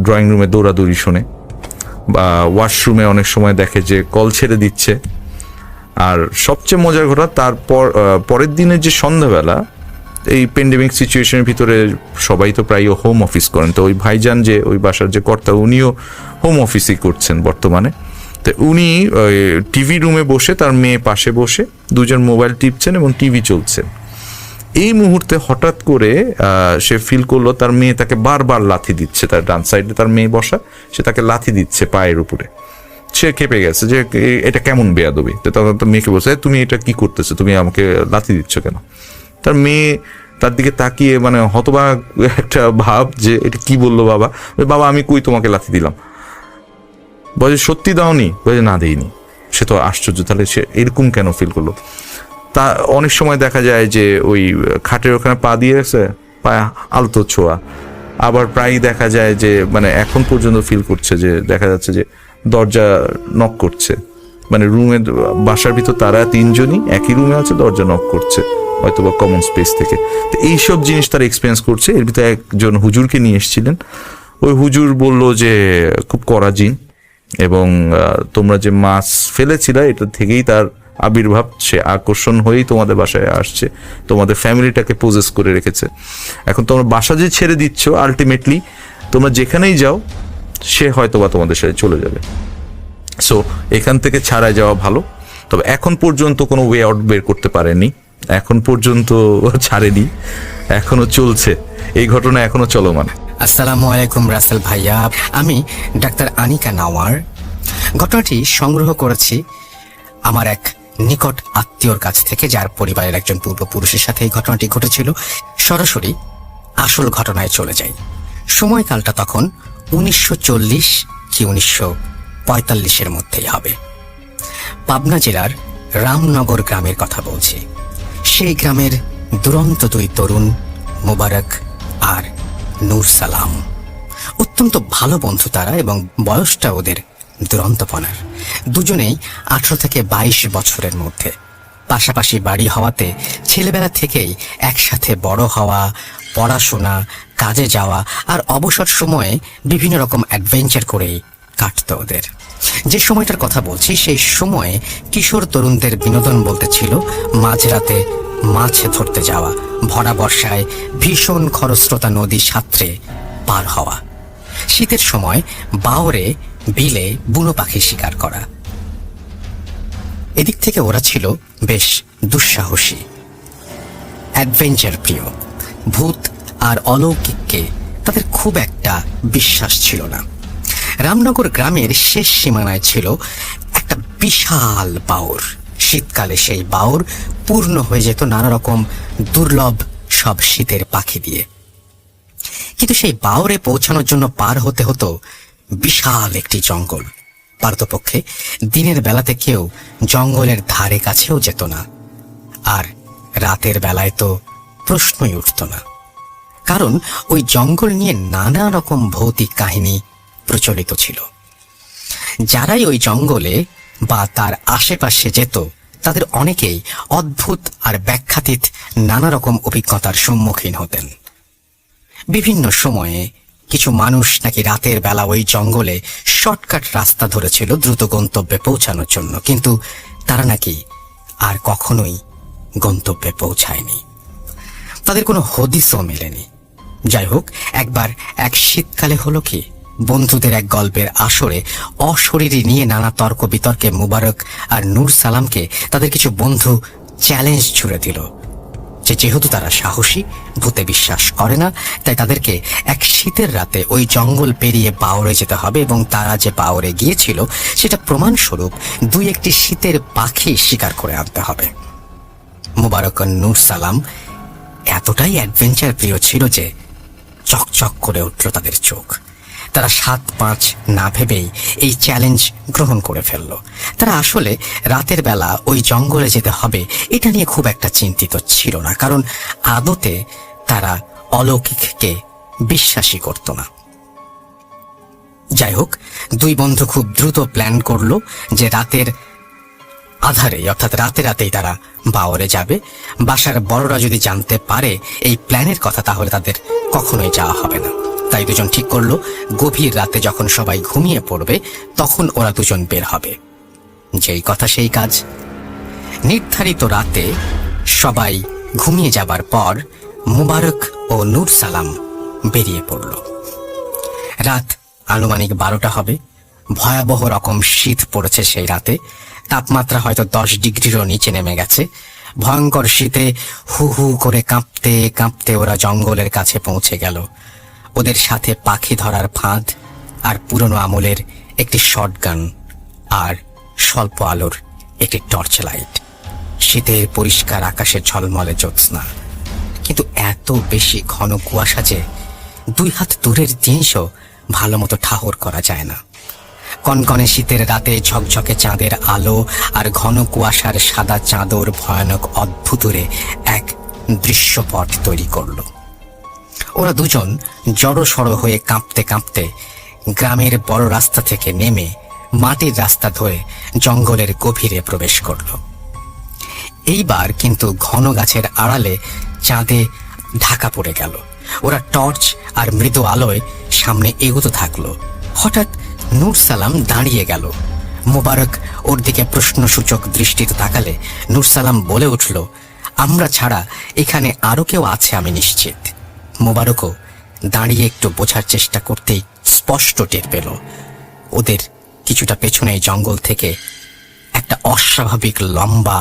ড্রয়িং রুমে দৌড়াদৌড়ি শোনে, বা ওয়াশরুমে অনেক সময় দেখে যে কল ছেড়ে দিচ্ছে। আর সবচেয়ে মজার ঘটনা, তারপর পরের দিনের যে সন্ধ্যাবেলা, এই প্যান্ডেমিক সিচুয়েশনের ভিতরে সবাই তো প্রায় হোম অফিস করেন। তো ওই ভাইজান যে ওই বাসার যে কর্তা, উনিও হোম অফিসই করছেন বর্তমানে। তো উনি টিভি রুমে বসে, তার মেয়ে পাশে বসে, দুজন মোবাইল টিপছেন এবং টিভি চলছে। এই মুহূর্তে হঠাৎ করে সে ফিল করলো তার মেয়ে তাকে বারবার লাথি দিচ্ছে। তার ডান সাইডে তার মেয়ে বসা, সে তাকে লাথি দিচ্ছে পায়ের উপরে। সে খেপে গেছে যে এটা কেমন বেয়াদবি। তো তখন তো মেয়েকে বলছে, তুমি এটা কি করতেছো, তুমি আমাকে লাথি দিচ্ছ কেন? তার মেয়ে তার দিকে তাকিয়ে মানে হতবাক একটা ভাব, যে এটা কি বললো বাবা। বাবা আমি কই তোমাকে লাথি দিলাম? বলে সত্যি দাওনি? বলে না দেইনি। সে তো আশ্চর্য, তাহলে সে এরকম কেন ফিল করলো? তা অনেক সময় দেখা যায় যে ওই খাটের ওখানে পা দিয়ে গেছে, পায়ে আলতো ছোঁয়া। আবার প্রায়ই দেখা যায় যে মানে এখন পর্যন্ত ফিল করছে যে দেখা যাচ্ছে যে দরজা নক করছে, মানে রুমে, বাসার ভিতর তারা 3 জনই একই রুমে আছে, দরজা নক করছে হয়তো বা কমন স্পেস থেকে। তো এইসব জিনিস তারা এক্সপিরিয়েন্স করছে। এর ভিতরে একজন হুজুরকে নিয়ে এসেছিলেন। ওই হুজুর বলল যে খুব কড়া জিন, এবং তোমরা যে মাছ ফেলেছিলে এটা থেকেই তার আবির্ভাব, সে আকর্ষণ হয়েই তোমাদের বাসায় আসছে, তোমাদের ফ্যামিলিটাকে পজেস করে রেখেছে। এখন তোমরা বাসা যে ছেড়ে দিচ্ছ, আলটিমেটলি তোমরা যেখানেই যাও সে হয়তোবা তোমাদের সাথে চলে যাবে। সো এখান থেকে ছাড়াই যাওয়া ভালো। তবে এখন পর্যন্ত কোনো ওয়ে আউট বের করতে পারেনি, এখন পর্যন্ত ছাড়েনি, এখনো চলছে এই ঘটনা, এখনো চলমান। আসসালামু আলাইকুম রাসেল ভাইয়া, আমি ডাক্তার আনিকা নাওয়ার। ঘটনাটি সংগ্রহ করেছি আমার এক নিকট আত্মীয়র কাছ থেকে, যার পরিবারের একজন পূর্বপুরুষের সাথে এই ঘটনাটি ঘটেছিল। সরাসরি আসল ঘটনায় চলে যাই। সময়কালটা তখন 1940 কি 1945-এর মধ্যেই হবে। পাবনা জেলার রামনগর গ্রামের কথা বলছি। সেই গ্রামের দুরন্ত 2 তরুণ, মোবারক আর নূর সালাম, অত্যন্ত ভালো বন্ধু তারা, এবং বয়সটা ওদের দুরন্তপনার। দুজনেই 18 থেকে 22 বছরের মধ্যে। পাশাপাশি বাড়ি হওয়াতে ছেলেবেলা থেকেই একসাথে বড় হওয়া, পড়াশোনা, কাজে যাওয়া আর অবসর সময়ে বিভিন্ন রকম অ্যাডভেঞ্চার করেই কাটত ওদের। যে সময়টার কথা বলছি, সেই সময়ে কিশোর তরুণদের বিনোদন বলতে ছিল মাঝরাতে মাছ ধরতে যাওয়া, ভরা বর্ষায় ভীষণ খরস্রোতা নদী সাঁতরে পার হওয়া, শীতের সময় বাওরে বিলে বুনো পাখি শিকার করা। এদিক থেকে ওরা ছিল বেশ দুঃসাহসী, অ্যাডভেঞ্চার প্রিয়। ভূত আর অলৌকিককে তাদের খুব একটা বিশ্বাস ছিল না। রামনগর গ্রামের শেষ সীমানায় ছিল একটা বিশাল বাওর। শীতকালে সেই বাওর পূর্ণ হয়ে যেত নানা রকম দুর্লভ সব শীতের পাখি দিয়ে। কিন্তু সেই বাওরে পৌঁছানোর জন্য পার হতে হতো বিশাল একটি জঙ্গল। পারতপক্ষে দিনের বেলাতে কেউ জঙ্গলের ধারে কাছেও যেত না, আর রাতের বেলায় তো প্রশ্নই উঠত না, কারণ ওই জঙ্গল নিয়ে নানা রকম ভৌতিক কাহিনী প্রচলিত ছিল। যারাই ওই জঙ্গলে বা তার আশেপাশে যেত, তাদের অনেকেই অদ্ভুত আর ব্যাখ্যাতীত নানা রকম অভিজ্ঞতার সম্মুখীন হতেন। বিভিন্ন সময়ে কিছু মানুষ নাকি রাতের বেলা ওই জঙ্গলে শর্টকাট রাস্তা ধরেছিল দ্রুত গন্তব্যে পৌঁছানোর জন্য, কিন্তু তারা নাকি আর কখনোই গন্তব্যে পৌঁছায়নি। তাদের কোনো হদিসও মেলেনি। যাই হোক, একবার এক শীতকালে হলো কি, বন্ধুদের এক গল্পের আসরে অশরীরী নিয়ে নানা তর্ক বিতর্কে মুবারক আর নূর সালামকে তাদের কিছু বন্ধু চ্যালেঞ্জ ছুড়ে দিল যে যেহেতু তারা সাহসী, ভূতে বিশ্বাস করে না, তাই তাদেরকে এক শীতের রাতে ওই জঙ্গল পেরিয়ে বাওরে যেতে হবে এবং তারা যে বাওরে গিয়েছিল সেটা প্রমাণস্বরূপ দুই একটি শীতের পাখি শিকার করে আনতে হবে। মুবারক আর নূর সালাম এতটাই অ্যাডভেঞ্চার প্রিয় ছিল যে চকচক করে উঠল তাদের চোখ। তারা 7-5 না ভেবেই এই চ্যালেঞ্জ গ্রহণ করে ফেলল। তারা আসলে রাতের বেলা ওই জঙ্গলে যেতে হবে এটা নিয়ে খুব একটা চিন্তিত ছিল না, কারণ আদতে তারা অলৌকিককে বিশ্বাসই করত না। যাই হোক, দুই বন্ধু খুব দ্রুত প্ল্যান করলো যে রাতের আধারে অর্থাৎ রাতেই তারা বাওরে যাবে। বাসার বড়রা যদি জানতে পারে এই প্ল্যানের কথা তাহলে তাদের কখনোই যাওয়া হবে না। তাই দুজন ঠিক করলো গভীর রাতে যখন সবাই ঘুমিয়ে পড়বে তখন ওরা দুজন বের হবে। যেই কথা সেই কাজ। নির্ধারিত রাতে সবাই ঘুমিয়ে যাবার পর মুবারক ও নূর সালাম বেরিয়ে পড়ল। রাত আনুমানিক 12টা হবে। ভয়াবহ রকম শীত পড়েছে সেই রাতে। তাপমাত্রা হয়তো 10 ডিগ্রিরও নিচে নেমে গেছে। ভয়ঙ্কর শীতে হু হু করে কাঁপতে কাঁপতে ওরা জঙ্গলের কাছে পৌঁছে গেল। ওদের সাথে পাখি ধরার ফাঁদ আর পুরনো আমলের একটি শটগান আর স্বল্প আলোর একটি টর্চ লাইট। শীতের পরিষ্কার আকাশে ঝলমলে জ্যোৎস্না, কিন্তু এত বেশি ঘন কুয়াশা যে 2 হাত দূরের জিনিসও ভালো মতো ঠাহর করা যায় না। কনকনে শীতের রাতে ঝকঝকে চাঁদের আলো আর ঘন কুয়াশার সাদা চাদর ভয়ানক অদ্ভুতরে এক দৃশ্যপট তৈরি করল। ওরা দুজন জড়সড় হয়ে কাঁপতে কাঁপতে গ্রামের বড় রাস্তা থেকে নেমে মাটির রাস্তা ধরে জঙ্গলের গভীরে প্রবেশ করল। এইবার কিন্তু ঘন গাছের আড়ালে চাঁদে ঢাকা পড়ে গেল। ওরা টর্চ আর মৃদু আলোয় সামনে এগোতে থাকলো। হঠাৎ নূর সালাম দাঁড়িয়ে গেল। মুবারক ওর দিকে প্রশ্নসূচক দৃষ্টিতে তাকালে নূর সালাম বলে উঠল, আমরা ছাড়া এখানে আরো কেউ আছে আমি নিশ্চিত। মুবারকও দাঁড়িয়ে একটু বোঝার চেষ্টা করতেই স্পষ্ট টের পেল ওদের কিছুটা পেছনে জঙ্গল থেকে একটা অস্বাভাবিক লম্বা,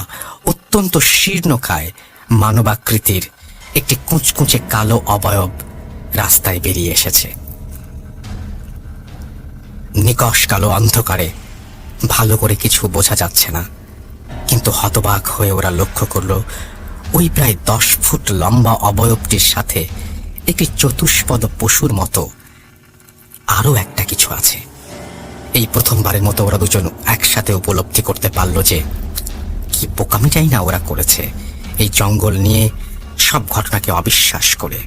অত্যন্ত শীর্ণকায় মানবাকৃতির একটি কুঁচকুঁচে কালো অবয়ব রাস্তায় বেরিয়ে এসেছে। নিকষ কালো অন্ধকারে ভালো করে কিছু বোঝা যাচ্ছে না, কিন্তু হতবাক হয়ে ওরা লক্ষ্য করল ওই প্রায় 10 ফুট লম্বা অবয়বটির সাথে একটি চতুষ্পদ পশুর মতো আরো একটা কিছু আছে। এই প্রথমবারের মতো ওরা দুজন একসাথে উপলব্ধি করতে পারল যে কি বোকামিটাই না ওরা করেছে এই জঙ্গল নিয়ে সব ঘটনাকে অবিশ্বাস করে।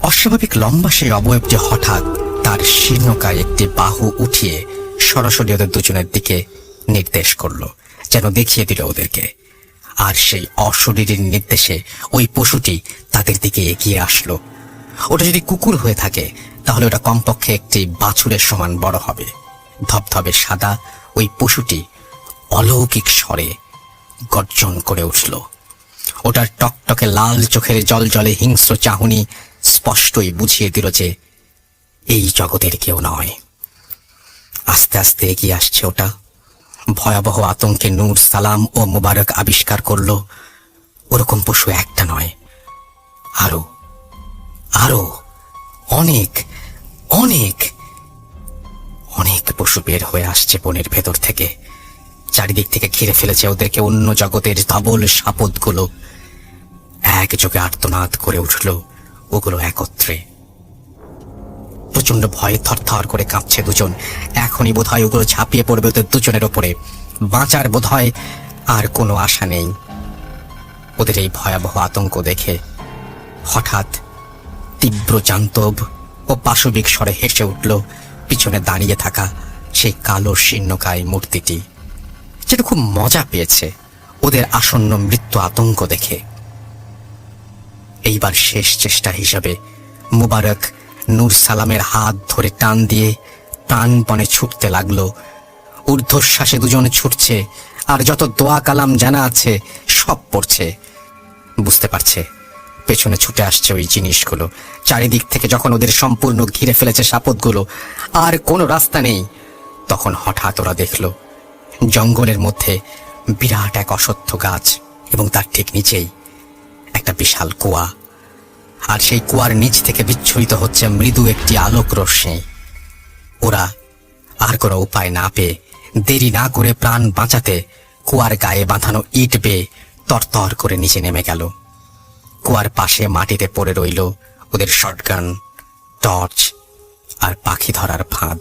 অস্বাভাবিক লম্বা সেই অবয়বটি হঠাৎ তার শীর্ণকায় একটি বাহু উঠিয়ে সরাসরি ওদের দুজনের দিকে নির্দেশ করল, যেন দেখিয়ে দিল ওদেরকে। আর সেই অশরীরীর নির্দেশে ওই পশুটি তাদের দিকে এগিয়ে আসলো। ওটা যদি কুকুর হয়ে থাকে তাহলে ওটা কমপক্ষে একটি বাছুরের সমান বড় হবে। ধবধবে সাদা ওই পশুটি অলৌকিক স্বরে গর্জন করে উঠল। ওটার টকটকে লাল চোখের জলজলে হিংস্র চাহনি স্পষ্টই বুঝিয়ে দিল যে এই জগতের কেউ নয়। আস্তে আস্তে এগিয়ে আসছে ওটা। ভয়াবহ আতঙ্কে নূর সালাম ও মুবারক আবিষ্কার করল ওরকম পশু একটা নয়, আরো আরো অনেক অনেক অনেক পশু বের হয়ে আসছে বনের ভেতর থেকে। চারিদিক থেকে ঘিরে ফেলেছে ওদেরকে অন্য জগতের ধবল সাপদগুলো। একযোগে আর্তনাদ করে উঠল ওগুলো একত্রে। প্রচন্ড ভয়ে থরথর করে কাঁপছে দুজন। এখনই বোধহয় ওগুলো ঝাঁপিয়ে পড়বে ওদের দুজনের ওপরে। বাঁচার বোধহয় আর কোনো আশা নেই। ওদের এই ভয়াবহ আতঙ্ক দেখে হঠাৎ তীব্র জান্তব ও পাশবিক স্বরে হেসে উঠল পিছনে দাঁড়িয়ে থাকা সেই কালো শীর্ণকায় মূর্তিটি, যেটা খুব মজা পেয়েছে ওদের আসন্ন মৃত্যু আতঙ্ক দেখে। এইবার শেষ চেষ্টা হিসাবে মুবারক নূর সালামের হাত ধরে টান দিয়ে প্রাণপণে ছুটতে লাগলো। ঊর্ধ্বশ্বাসে দুজন ছুটছে আর যত দোয়া কালাম জানা আছে সব পড়ছে। বুঝতে পারছে পেছনে ছুটে আসছে ওই জিনিসগুলো। চারিদিক থেকে যখন ওদের সম্পূর্ণ ঘিরে ফেলেছে সাপতগুলো, আর কোনো রাস্তা নেই, তখন হঠাৎ ওরা দেখল জঙ্গলের মধ্যে বিরাট এক অশ্বত্থ গাছ, এবং তার ঠিক নিচেই একটা বিশাল কুয়া। আর সেই কুয়ার নিচ থেকে বিচ্ছুরিত হচ্ছে মৃদু একটি আলোক রশ্মি। ওরা আর কোনো উপায় না পেয়ে দেরি না করে প্রাণ বাঁচাতে কুয়ার গায়ে বাঁধানো ইট বেয়ে তরতর করে নিচে নেমে গেল। কুয়ার পাশে মাটিতে পড়ে রইল ওদের শটগান, টর্চ আর পাখি ধরার ফাঁদ।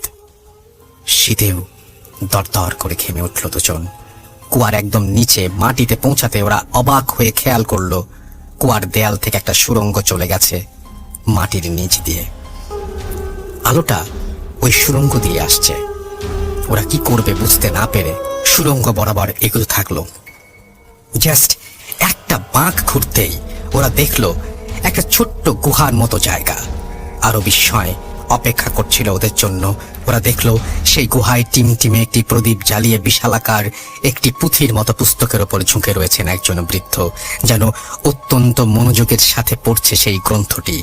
শীতেও দরদর করে ঘেমে উঠল দুজন। কুয়ার একদম নিচে মাটিতে পৌঁছাতে ওরা অবাক হয়ে খেয়াল করলো কুয়ার দেয়াল থেকে একটা সুড়ঙ্গ চলে গেছে মাটির নিচ দিয়ে। আলোটা ওই সুড়ঙ্গ দিয়ে আসছে। ওরা কি করবে বুঝতে না পেরে সুড়ঙ্গ বরাবর এগোতে থাকলো। জাস্ট একটা বাঁক ঘুরতেই ওরা দেখলো একটা ছোট্ট গুহার মতো জায়গা। আরো বিস্ময় অপেক্ষা করছিল ওদের জন্য। ওরা দেখলো সেই গুহায় টিমটিমে একটি প্রদীপ জ্বালিয়ে বিশালাকার একটি পুঁথির মতো পুস্তকের ওপর ঝুঁকে রয়েছেন একজন বৃদ্ধ, যেন অত্যন্ত মনোযোগের সাথে পড়ছে সেই গ্রন্থটি।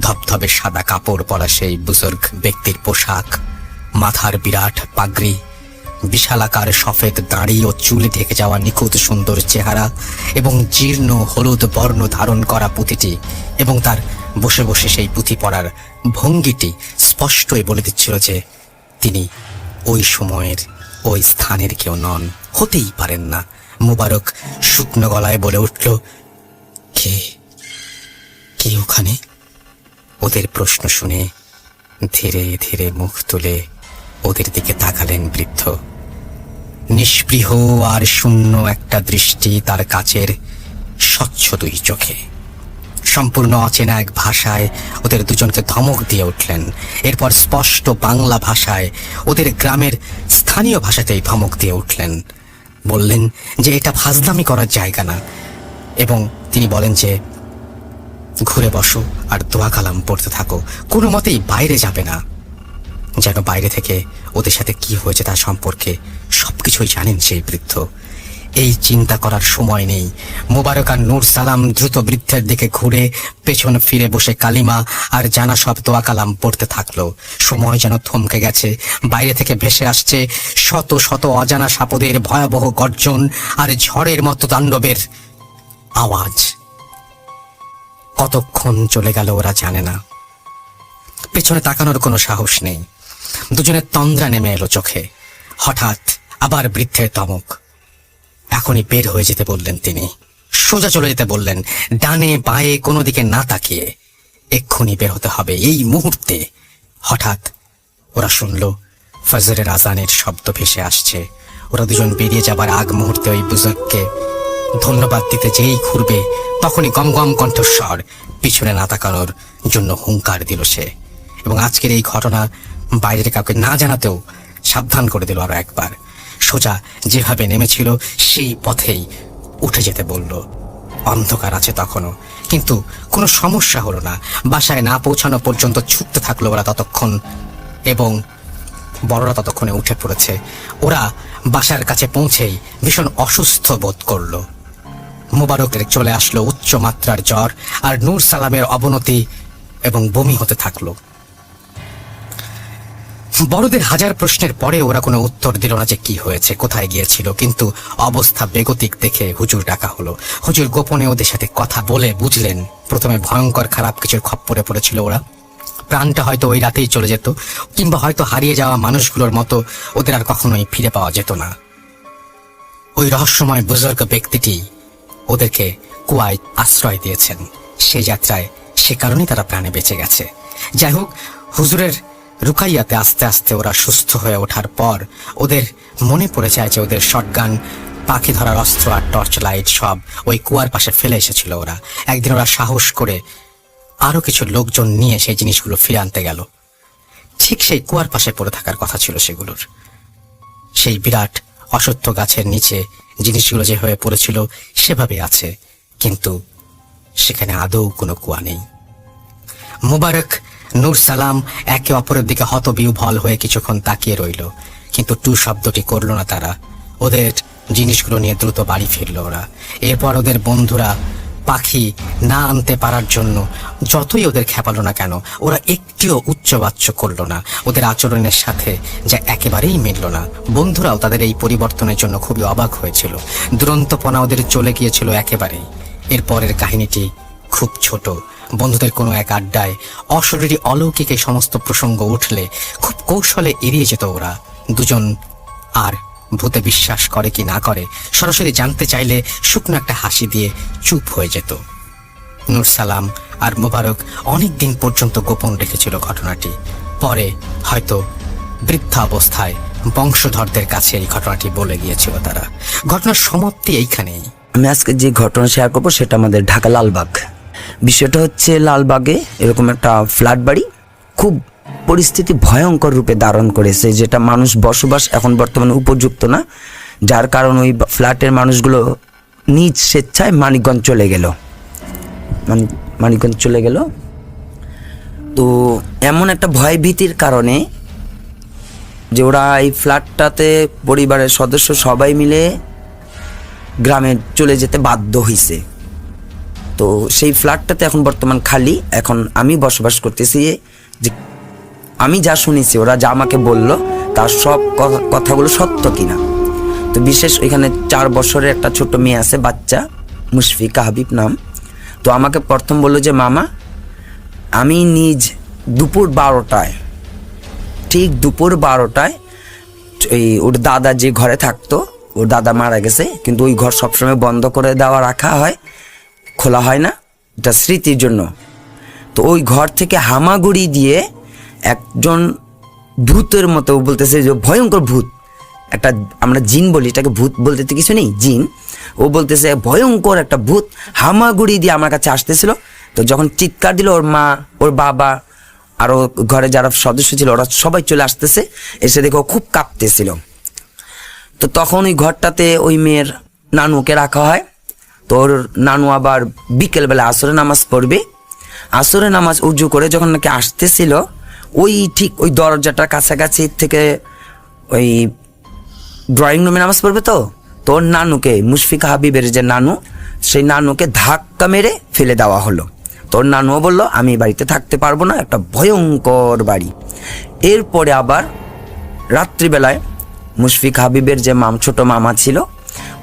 ধবধবে সাদা কাপড় পরা সেই বুজুর্গ ব্যক্তির পোশাক, মাথার বিরাট পাগড়ি, বিশালাকার সফেদ দাড়ি ও চুলে ঢেকে যাওয়া নিখুঁত সুন্দর চেহারা, এবং জীর্ণ হলুদ বর্ণ ধারণ করা পুঁথিটি এবং তার বসে বসে সেই পুঁথি পড়ার ভঙ্গিটি স্পষ্টই বলে দিচ্ছিল যে তিনি ওই সময়ের ওই স্থানের কেউ নন, হতেই পারেন না। মুবারক শুকনো গলায় বলে উঠল, কে কে ওখানে? ওদের প্রশ্ন শুনে ধীরে ধীরে মুখ তুলে ওদের দিকে তাকালেন বৃদ্ধ। নিষ্পৃহ আর শূন্য একটা দৃষ্টি তার কাচের স্বচ্ছ দুই চোখে। সম্পূর্ণ অচেনা এক ভাষায় ওদের দুজনকে ধমক দিয়ে উঠলেন। এরপর স্পষ্ট বাংলা ভাষায় ওদের গ্রামের স্থানীয় ভাষাতেই ধমক দিয়ে উঠলেন। বললেন যে এটা ফাজলামি করার জায়গা না, এবং তিনি বলেন যে ঘুরে বসো আর দোয়া কালাম পড়তে থাকো, কোনো মতেই বাইরে যাবে না। যেন বাইরে থেকে ওদের সাথে কি হয়েছে তা সম্পর্কে সবকিছুই জানেন সেই বৃদ্ধ। এই চিন্তা করার সময় নেই। মোবারক আর নূর সালাম দ্রুত বৃদ্ধের দিকে ঘুরে পেছন ফিরে বসে কালিমা আর জানা সব দোয়া কালাম পড়তে থাকলো। সময় যেন থমকে গেছে। বাইরে থেকে ভেসে আসছে শত শত অজানা সাপদের ভয়াবহ গর্জন আর ঝড়ের মতো তাণ্ডবের আওয়াজ। কতক্ষণ চলে গেল ওরা জানে না। পেছনে তাকানোর কোনো সাহস নেই। দুজনের তন্দ্রা নেমে এলো চোখে। হঠাৎ আবার বৃদ্ধের ধমক। এখনই বের হয়ে যেতে বললেন তিনি। সোজা চলে যেতে বললেন, ডানে বাঁয়ে কোনো দিকে না তাকিয়ে। এক্ষুনি বের হতে হবে, এই মুহূর্তে। হঠাৎ ওরা শুনল ফজরের আজানের শব্দ ভেসে আসছে। ওরা দুজন বেরিয়ে যাবার আগ মুহূর্তে ওই বুজুর্গকে ধন্যবাদ দিতে যেই ঘুরবে, তখনই গমগম কণ্ঠস্বর পিছনে না তাকানোর জন্য হুঙ্কার দিল সে। এবং আজকের এই ঘটনা বাইরের কাউকে না জানাতেও সাবধান করে দিল আরো একবার। সোজা যেভাবে নেমেছিল সেই পথেই উঠে যেতে বলল। অন্ধকার আছে তখনও, কিন্তু কোনো সমস্যা হলো না। বাসায় না পৌঁছানো পর্যন্ত ছুটতে থাকলো ওরা ততক্ষণ, এবং বড়রা ততক্ষণে উঠে পড়েছে। ওরা বাসার কাছে পৌঁছেই ভীষণ অসুস্থ বোধ করলো। মোবারকের চলে আসলো উচ্চ মাত্রার জ্বর, আর নূর সালামের অবনতি এবং বমি হতে থাকলো। বড়দের হাজার প্রশ্নের পরে ওরা কোনো উত্তর দিল না যে কি হয়েছে, কোথায় গিয়েছিল। কিন্তু অবস্থা বেগতিক দেখে হুজুর ডাকা হলো। হুজুর গোপনে ওদের সাথে কথা বলে বুঝলেন প্রথমে ভয়ঙ্কর খারাপ কিছুর খপ্পরে পড়েছিল ওরা। প্রাণটা হয়তো ওই রাতেই চলে যেত, কিংবা হয়তো হারিয়ে যাওয়া মানুষগুলোর মতো ওদের আর কখনোই ফিরে পাওয়া যেত না। ওই রহস্যময় বুজুর্গ ব্যক্তিটি ওদেরকে কুয়ায় আশ্রয় দিয়েছেন সেই যাত্রায়, সে কারণেই তারা প্রাণে বেঁচে গেছে। যাই হোক, হুজুরের রুকাইয়াতে আস্তে আস্তে ওরা সুস্থ হয়ে ওঠার পর ওদের মনে পড়ে যায় যে ওদের শটগান, পাখি ধরার অস্ত্র আর টর্চ লাইট সব ওই কুয়ার পাশে ফেলে এসেছিল ওরা। একদিন ওরা সাহস করে আরো কিছু লোকজন নিয়ে সেই জিনিসগুলো ফিরে আনতে গেল। ঠিক সেই কুয়ার পাশে পড়ে থাকার কথা ছিল সেগুলোর। সেই বিরাট অশ্বত্থ গাছের নিচে জিনিসগুলো যেভাবে পড়েছিল সেভাবে আছে, কিন্তু সেখানে আদৌ কোনো কুয়া নেই। মুবারক, নূর সালাম একে অপরের দিকে হতবিহ্বল হয়ে কিছুক্ষণ তাকিয়ে রইল, কিন্তু টু শব্দটি করল না তারা। ওদের জিনিসগুলো নিয়ে দ্রুত বাড়ি ফিরল ওরা। এরপর ওদের বন্ধুরা পাখি না আনতে পারার জন্য যতই ওদের খেপালো না কেন, ওরা একটিও উচ্চবাচ্য করলো না। ওদের আচরণের সাথে যা একেবারেই মিলল না। বন্ধুরাও তাদের এই পরিবর্তনের জন্য খুবই অবাক হয়েছিল। দুরন্তপনা ওদের চলে গিয়েছিল একেবারেই। এরপরের কাহিনীটি খুব ছোট। বন্ধুদের কোনো এক আড্ডায় অশরীরী অলৌকিক এই সমস্ত প্রসঙ্গ উঠলে খুব কৌশলে এড়িয়ে যেত ওরা দুজন। আর ভূতে বিশ্বাস করে কি না করে সরাসরি জানতে চাইলে শুকনো একটা হাসি দিয়ে চুপ হয়ে যেত। নূর সালাম আর মোবারক অনেক দিন পর্যন্ত গোপন রেখেছিল ঘটনাটি। পরে হয়তো বৃদ্ধা অবস্থায় বংশধরদের কাছে এই ঘটনাটি বলে গিয়েছিল তারা। ঘটনার সমাপ্তি এইখানেই। আমি আজকে যে ঘটনা শেয়ার করবো সেটা আমাদের ঢাকা লালবাগ। বিষয়টা হচ্ছে লালবাগে এরকম একটা ফ্ল্যাট বাড়ি খুব পরিস্থিতি ভয়ঙ্কর রূপে ধারণ করেছে, যেটা মানুষ বসবাস এখন বর্তমানে উপযুক্ত না, যার কারণ ওই ফ্ল্যাটের মানুষগুলো নিজ স্বেচ্ছায় মানিকগঞ্জ চলে গেল। মানিকগঞ্জ চলে গেল। তো এমন একটা ভয় ভীতির কারণে যে ওরা এই ফ্ল্যাটটাতে পরিবারের সদস্য সবাই মিলে গ্রামে চলে যেতে বাধ্য হয়েছে। তো সেই ফ্ল্যাটটাতে এখন বর্তমান খালি। এখন আমি বসবাস করতেছি। যে আমি যা শুনেছি, ওরা যা আমাকে বললো তার সব কথাগুলো সত্য কিনা। তো বিশেষ ওইখানে 4 বছরের একটা ছোট মেয়ে আছে, বাচ্চা, মুশফিকা হাবিব নাম। তো আমাকে প্রথম বললো যে মামা, আমি নিজ দুপুর 12টায়, ঠিক দুপুর 12টায় এই ওর দাদা যে ঘরে থাকতো, ওর দাদা মারা গেছে, কিন্তু ওই ঘর সবসময় বন্ধ করে দেওয়া রাখা হয়, খোলা হয় না, এটা স্মৃতির জন্য। তো ওই ঘর থেকে হামাগুড়ি দিয়ে একজন ভূতের মতো, বলতেছে যে ভয়ঙ্কর ভূত, একটা আমরা জিন বলি, এটাকে ভূত বলতে তো কিছু নেই, জিন। ও বলতেছে ভয়ঙ্কর একটা ভূত হামাগুড়ি দিয়ে আমার কাছে আসতেছিল। তো যখন চিৎকার দিল, ওর মা, ওর বাবা, আরও ঘরে যারা সদস্য ছিল ওরা সবাই চলে আসতেছে। এসে দেখো খুব কাঁপতেছিল। তো তখন ওই ঘরটাতে ওই মেয়ের নানুকে রাখা হয়। তো ওর নানু আবার বিকেলবেলা আসরে নামাজ পড়বে। আসরে নামাজ উজু করে যখন নাকি আসতেছিল, ওই ঠিক ওই দরজাটার কাছাকাছি থেকে ওই ড্রয়িং রুমে নামাজ পড়বে। তো তোর নানুকে, মুশফিকা হাবিবের যে নানু, সেই নানুকে ধাক্কা মেরে ফেলে দেওয়া হলো। তোর নানুও বললো আমি বাড়িতে থাকতে পারবো না, একটা ভয়ঙ্কর বাড়ি। এরপরে আবার রাত্রিবেলায় মুশফিক হাবিবের যে ছোট মামা ছিল,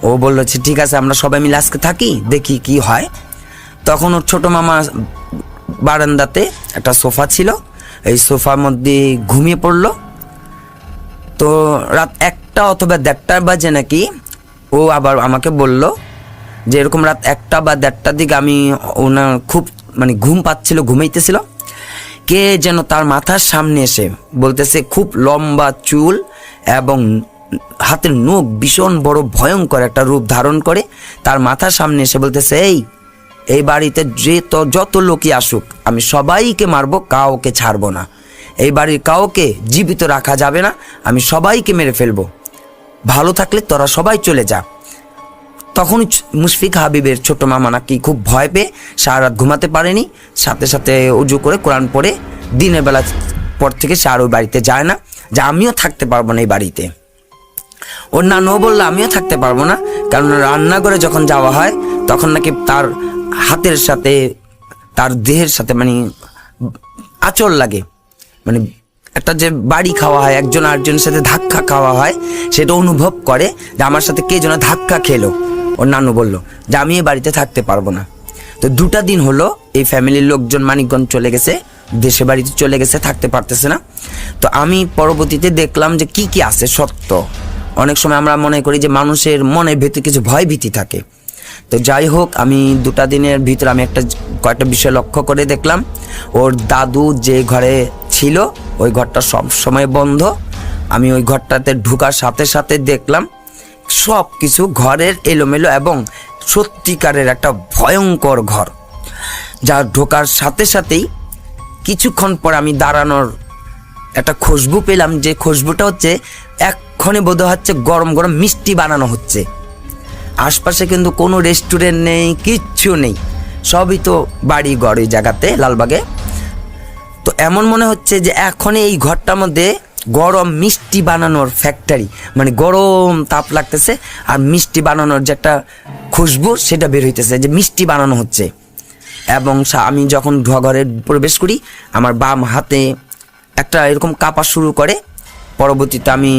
ও বললো যে ঠিক আছে আমরা সবাই মিলে আজকে থাকি, দেখি কি হয়। তখন ওর ছোট মামা বারান্দাতে একটা সোফা ছিল, এই সোফার মধ্যে ঘুমিয়ে পড়লো। তো রাত 1টা অথবা 1:30 বাজে নাকি ও আবার আমাকে বলল যে এরকম রাত 1টা বা 1:30টার দিকে আমি ওনার খুব ঘুম পাচ্ছিল, ঘুমাইতেছিল। কে যেন তার মাথার সামনে এসে বলতেছে, খুব লম্বা চুল এবং হাতের নখ ভীষণ বড় ভয়ঙ্কর একটা রূপ ধারণ করে তার মাথার সামনে এসে বলতেছে, এই বাড়িতে যত লোকই আসুক আমি সবাইকে মারবো, কাউকে ছাড়বো না। এই বাড়ির কাউকে জীবিত রাখা যাবে না, আমি সবাইকে মেরে ফেলবো, ভালো থাকলে তোরা সবাই চলে যা। তখন মুশফিক হাবিবের ছোট মামা নাকি খুব ভয় পেয়ে সারা রাত ঘুমাতে পারেনি, সাথে সাথে উজু করে কোরআন পড়ে দিনের বেলা পর থেকে সে আর ওই বাড়িতে যায় না, যে আমিও থাকতে পারবো না এই বাড়িতে। ওর নানুও বললো আমিও থাকতে পারবো না, কারণ রান্নাঘরে যখন যাওয়া হয় তখন নাকি তার হাতের সাথে তার দেহের সাথে আঁচড় লাগে, একটা যে বাড়ি খাওয়া হয়, একজন আরেকজনের সাথে ধাক্কা খাওয়া হয়, সেটা অনুভব করে যে আমার সাথে কে যেন ধাক্কা খেলো। ওর নানু বললো যে আমি এই বাড়িতে থাকতে পারবো না। তো 2টা দিন হলো এই ফ্যামিলির লোকজন মানিকগঞ্জ চলে গেছে, দেশে বাড়িতে চলে গেছে, থাকতে পারতেছে না। তো আমি পরবর্তীতে দেখলাম যে কি আছে সত্য। অনেক সময় আমরা মনে করি যে মানুষের মনের ভেতরে কিছু ভয় ভীতি থাকে। তো যাই হোক, আমি 2টা দিনের ভিতরে আমি কয়েকটা বিষয় লক্ষ্য করে দেখলাম। ওর দাদু যে ঘরে ছিল ওই ঘরটা সব সময় বন্ধ। আমি ওই ঘরটাতে ঢোকার সাথে সাথে দেখলাম সব কিছু ঘরের এলোমেলো এবং সত্যিকারের একটা ভয়ঙ্কর ঘর, যা ঢোকার সাথে সাথেই কিছুক্ষণ পর আমি দাঁড়ানোর একটা খুশবু পেলাম, যে খুশবুটা হচ্ছে এক্ষণে বোধ হচ্ছে গরম গরম মিষ্টি বানানো হচ্ছে। আশপাশে কিন্তু কোনো রেস্টুরেন্ট নেই, কিচ্ছু নেই, সবই তো বাড়ি ঘর ওই জায়গাতে লালবাগে। তো এমন মনে হচ্ছে যে এখনই এই ঘরটার মধ্যে গরম মিষ্টি বানানোর ফ্যাক্টরি, মানে গরম তাপ লাগতেছে আর মিষ্টি বানানোর যে একটা খুশবু সেটা বের হইতেছে, যে মিষ্টি বানানো হচ্ছে। এবং আমি যখন ঘরে প্রবেশ করি, আমার বাম হাতে একটা এরকম কাঁপা শুরু করে। পরবর্তীতে আমি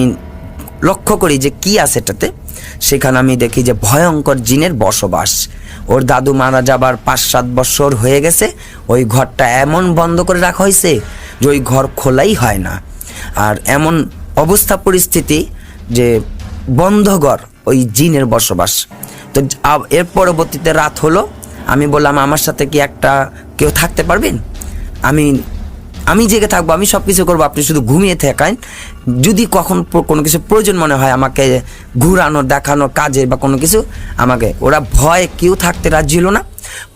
লক্ষ্য করি যে কি আছে এটাতে। সেখানে আমি দেখি যে ভয়ঙ্কর জিনের বসবাস। ওর দাদু মারা যাবার 5-7 বছর হয়ে গেছে। ওই ঘরটা এমন বন্ধ করে রাখা হয়েছে যে ওই ঘর খোলাই হয় না। আর এমন অবস্থা পরিস্থিতি যে বন্ধ ঘর, ওই জিনের বসবাস। তো এর পরবর্তীতে রাত হলো, আমি বললাম আমার সাথে কি কেউ থাকতে পারবেন? আমি জেগে থাকবো, আমি সব কিছু করবো, আপনি শুধু ঘুমিয়ে থাকেন। যদি কখন কোনো কিছু প্রয়োজন মনে হয় আমাকে ঘুরানোর, দেখানোর, কাজে বা কোনো কিছু, আমাকে। ওরা ভয়ে কেউ থাকতে রাজি হলো না।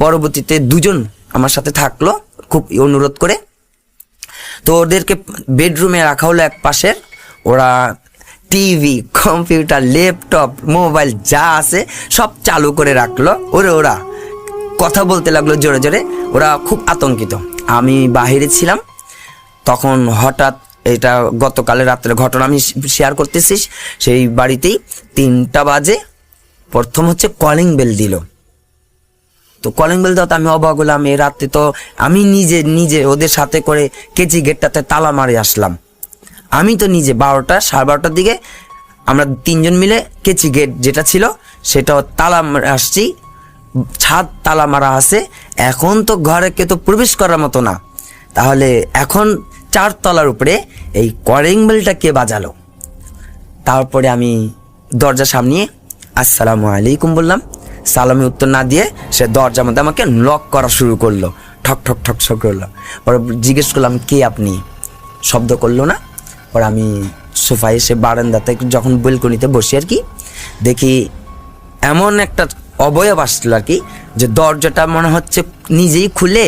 পরবর্তীতে 2জন আমার সাথে থাকলো খুব অনুরোধ করে। তো ওদেরকে বেডরুমে রাখা হলো এক পাশের। ওরা টিভি, কম্পিউটার, ল্যাপটপ, মোবাইল যা আছে সব চালু করে রাখলো। ওরা কথা বলতে লাগলো জোরে জোরে। ওরা খুব আতঙ্কিত। আমি বাহিরে ছিলাম তখন। হঠাৎ, এটা গতকালের রাত্রে ঘটনা আমি শেয়ার করতেছি। সেই বাড়িতেই 3টা বাজে প্রথম হচ্ছে কলিং বেল দিল। তো কলিং বেল দাও, তো আমি অবাক হলাম। এই রাত্রে তো আমি নিজে ওদের সাথে করে কেচি গেটটাতে তালা মারে আসলাম। আমি তো নিজে 12টা, 12:30টার দিকে আমরা 3জন মিলে কেচি গেট যেটা ছিল সেটা তালা আসছি। ছাদ তালা মারা আছে। এখন তো ঘরে কেউ তো প্রবেশ করার মতো না। তাহলে এখন 4 তলার উপরে এই কলিং বেলটা কে বাজালো? তারপরে আমি দরজা সামনে আসসালামু আলাইকুম বললাম। সালামে উত্তর না দিয়ে সে দরজার মধ্যে আমাকে লক করা শুরু করলো। ঠক ঠক ঠক ঠক করলো। পরে জিজ্ঞেস করলাম কে আপনি? শব্দ করলো না। পরে আমি সোফায় এসে বারান্দাতে যখন বেলকনিতে বসি আর কি, দেখি এমন একটা অবয়ব আসলো আর কি, যে দরজাটা মনে হচ্ছে নিজেই খুলে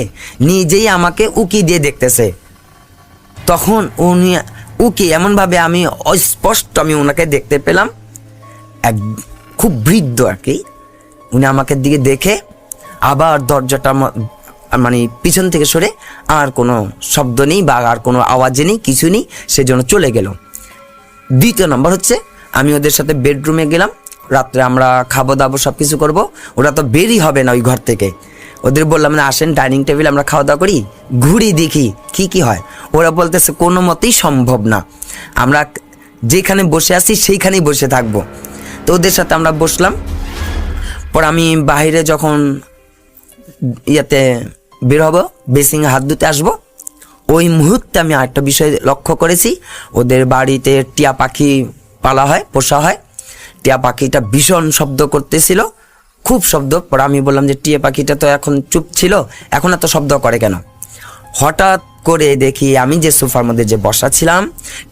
নিজেই আমাকে উকি দিয়ে দেখতেছে। তখন উনি উকি এমনভাবে আমি অস্পষ্ট আমি ওনাকে দেখতে পেলাম। খুব বৃদ্ধ আর কি। উনি আমাকে দিকে দেখে আবার দরজাটা মানে পিছন থেকে সরে, আর কোনো শব্দ নেই বা আর কোনো আওয়াজ নেই, কিছু নেই, সেজন্য চলে গেল। 2 নম্বর হচ্ছে আমি ওদের সাথে বেডরুমে গেলাম। রাত্রে আমরা খাবো দাবো সব কিছু করবো। ওরা তো বেরই হবে না ওই ঘর থেকে। ওদের বললাম না আসেন ডাইনিং টেবিল আমরা খাওয়া দাওয়া করি, ঘুরি দেখি কি হয়। ওরা বলতেছে কোনো মতেই সম্ভব না, আমরা যেখানে বসে আছি সেইখানেই বসে থাকবো। তো ওদের সাথে আমরা বসলাম। পর আমি বাইরে যখন বের হবো, বেসিংয়ে হাত ধুতে আসবো, ওই মুহূর্তে আমি আরেকটা বিষয় লক্ষ্য করেছি। ওদের বাড়িতে টিয়া পাখি পালা হয়, পোষা হয়। টিয়া পাখিটা ভীষণ শব্দ করতেছিল, খুব শব্দ। পরে আমি বললাম যে টিয়া পাখিটা তো এখন চুপ ছিল, এখন এত শব্দ করে কেন? হঠাৎ করে দেখি আমি যে সোফার মধ্যে যে বসা ছিলাম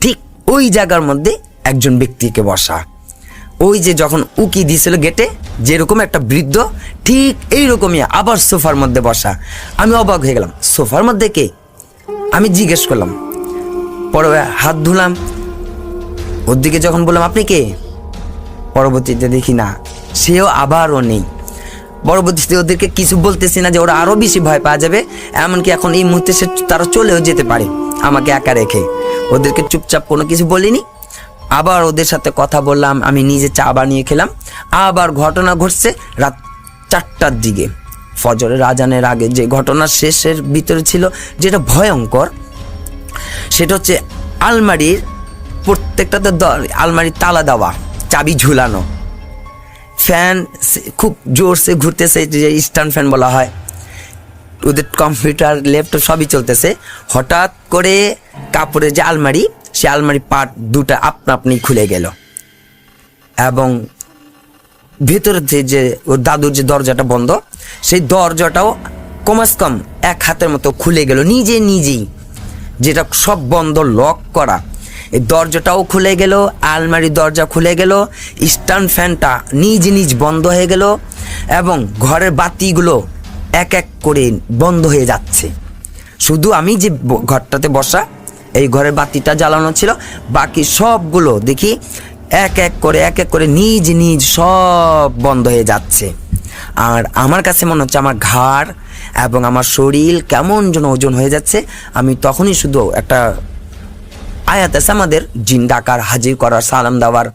ঠিক ওই জায়গার মধ্যে একজন ব্যক্তিকে বসা। ওই যে যখন উকি দিয়েছিল গেটে যেরকম একটা বৃদ্ধ, ঠিক এইরকমই আবার সোফার মধ্যে বসা। আমি অবাক হয়ে গেলাম, সোফার মধ্যে কে? আমি জিজ্ঞেস করলাম। পরে হাত ধুলাম। ওর দিকে যখন বললাম আপনি কে, পরবর্তীতে দেখি না সেও আবারও নেই। পরবর্তীতে ওদেরকে কিছু বলতেছি না যে ওরা আরো বেশি ভয় পাওয়া যাবে, এমনকি এখন এই মুহূর্তে তারা চলেও যেতে পারে আমাকে একা রেখে। ওদেরকে চুপচাপ কোনো কিছু বলিনি। আবার ওদের সাথে কথা বললাম, আমি নিজে চা বানিয়ে খেলাম। আবার ঘটনা ঘটছে রাত 4টার দিকে, ফজরের আজানের আগে। যে ঘটনা শেষের ভিতরে ছিল যেটা ভয়ঙ্কর, সেটা হচ্ছে আলমারির প্রত্যেকটাতে আলমারির তালা দেওয়া, চাবি ঝুলানো, ফ্যান খুব জোরসে ঘুরতেছে, যে স্ট্যান্ড ফ্যান বলা হয়। ওদের কম্পিউটার, ল্যাপটপ সবই চলতেছে। হঠাৎ করে কাপড়ের যে আলমারি, সে আলমারি পার্ট 2টা আপনি খুলে গেল, এবং ভেতরে যে ওর দাদুর যে দরজাটা বন্ধ, সেই দরজাটাও কমাস কম 1 হাতের মতো খুলে গেল নিজেই, যেটা সব বন্ধ লক করা। এই দরজাটাও খুলে গেল, আলমারির দরজা খুলে গেল, স্ট্যান্ড ফ্যানটা নিজ বন্ধ হয়ে গেল, এবং ঘরের বাতিগুলো এক এক করে বন্ধ হয়ে যাচ্ছে। শুধু আমি যে ঘরটাতে বসা, এই ঘরের বাতিটা জ্বালানো ছিল, বাকি সবগুলো দেখি এক এক করে নিজ সব বন্ধ হয়ে যাচ্ছে। আর আমার কাছে মনে হচ্ছে আমার ঘাড় এবং আমার শরীর কেমন যেন ওজন হয়ে যাচ্ছে। আমি তখনই শুধু একটা আয়াত আছে আমাদের জিন ডাকার, হাজির করার, সালাম দেওয়ার।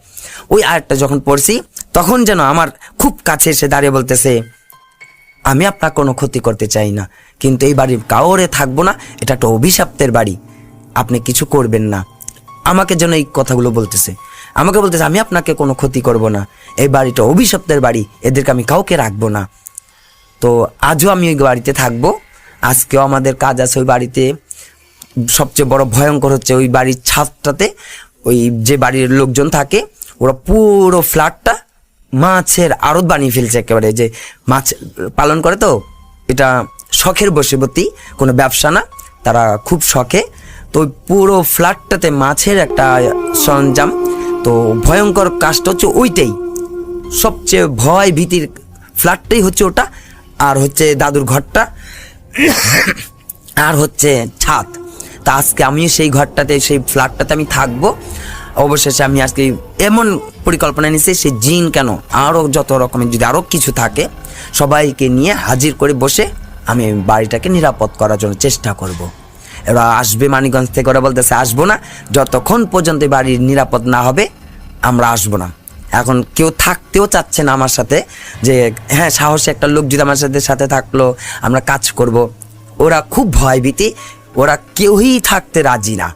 ওই আয়াতটা যখন পড়ছি তখন যেন আমার খুব কাছে এসে দাঁড়িয়ে বলতেছে, আমি আপনার কোনো ক্ষতি করতে চাই না, কিন্তু এই বাড়ির কাউরে থাকবো না, এটা একটা অভিশাপ্তের বাড়ি, আপনি কিছু করবেন না। আমাকে যেন এই কথাগুলো বলতেছে, আমাকে বলতেছে আমি আপনাকে কোনো ক্ষতি করব না, এই বাড়িটা অভিশপ্তের বাড়ি, এদেরকে আমি কাউকে রাখবো না। তো আজও আমি ওই বাড়িতে থাকবো, আজকেও আমাদের কাজ আছে ওই বাড়িতে। সবচেয়ে বড় ভয়ঙ্কর হচ্ছে ওই বাড়ির ছাদটাতে ওই যে বাড়ির লোকজন থাকে ওরা পুরো ফ্ল্যাটটা মাছের আড়ত বানিয়ে ফেলছে, একেবারে যে মাছ পালন করে। তো এটা শখের বশবর্তী, কোনো ব্যবসা না, তারা খুব শখে। তো ওই পুরো ফ্ল্যাটটাতে মাছের একটা সরঞ্জাম। তো ভয়ঙ্কর কাজটা হচ্ছে ওইটাই, সবচেয়ে ভয় ভীতির ফ্ল্যাটটাই হচ্ছে ওটা, আর হচ্ছে দাদুর ঘরটা, আর হচ্ছে ছাদ। তা আজকে আমি সেই ঘরটাতে, সেই ফ্ল্যাটটাতে আমি থাকবো। অবশেষে আমি আজকে এমন পরিকল্পনা নিয়েছি, সে জিন কেন আরও যত রকমের যদি আরও কিছু থাকে সবাইকে নিয়ে হাজির করে বসে আমি বাড়িটাকে নিরাপদ করার জন্য চেষ্টা করব। এরা আসবে মানিকগঞ্জ থেকে, ওরা বলতেছে আসবো না, যতক্ষণ পর্যন্ত বাড়ির নিরাপদ না হবে আমরা আসবো না। এখন কেউ থাকতেও চাচ্ছে না আমার সাথে, যে হ্যাঁ সাহসী একটা লোক যদি আমার সাথে থাকলো আমরা কাজ করব। ওরা খুব ভয়ভীতি, ওরা কেউই থাকতে রাজি না।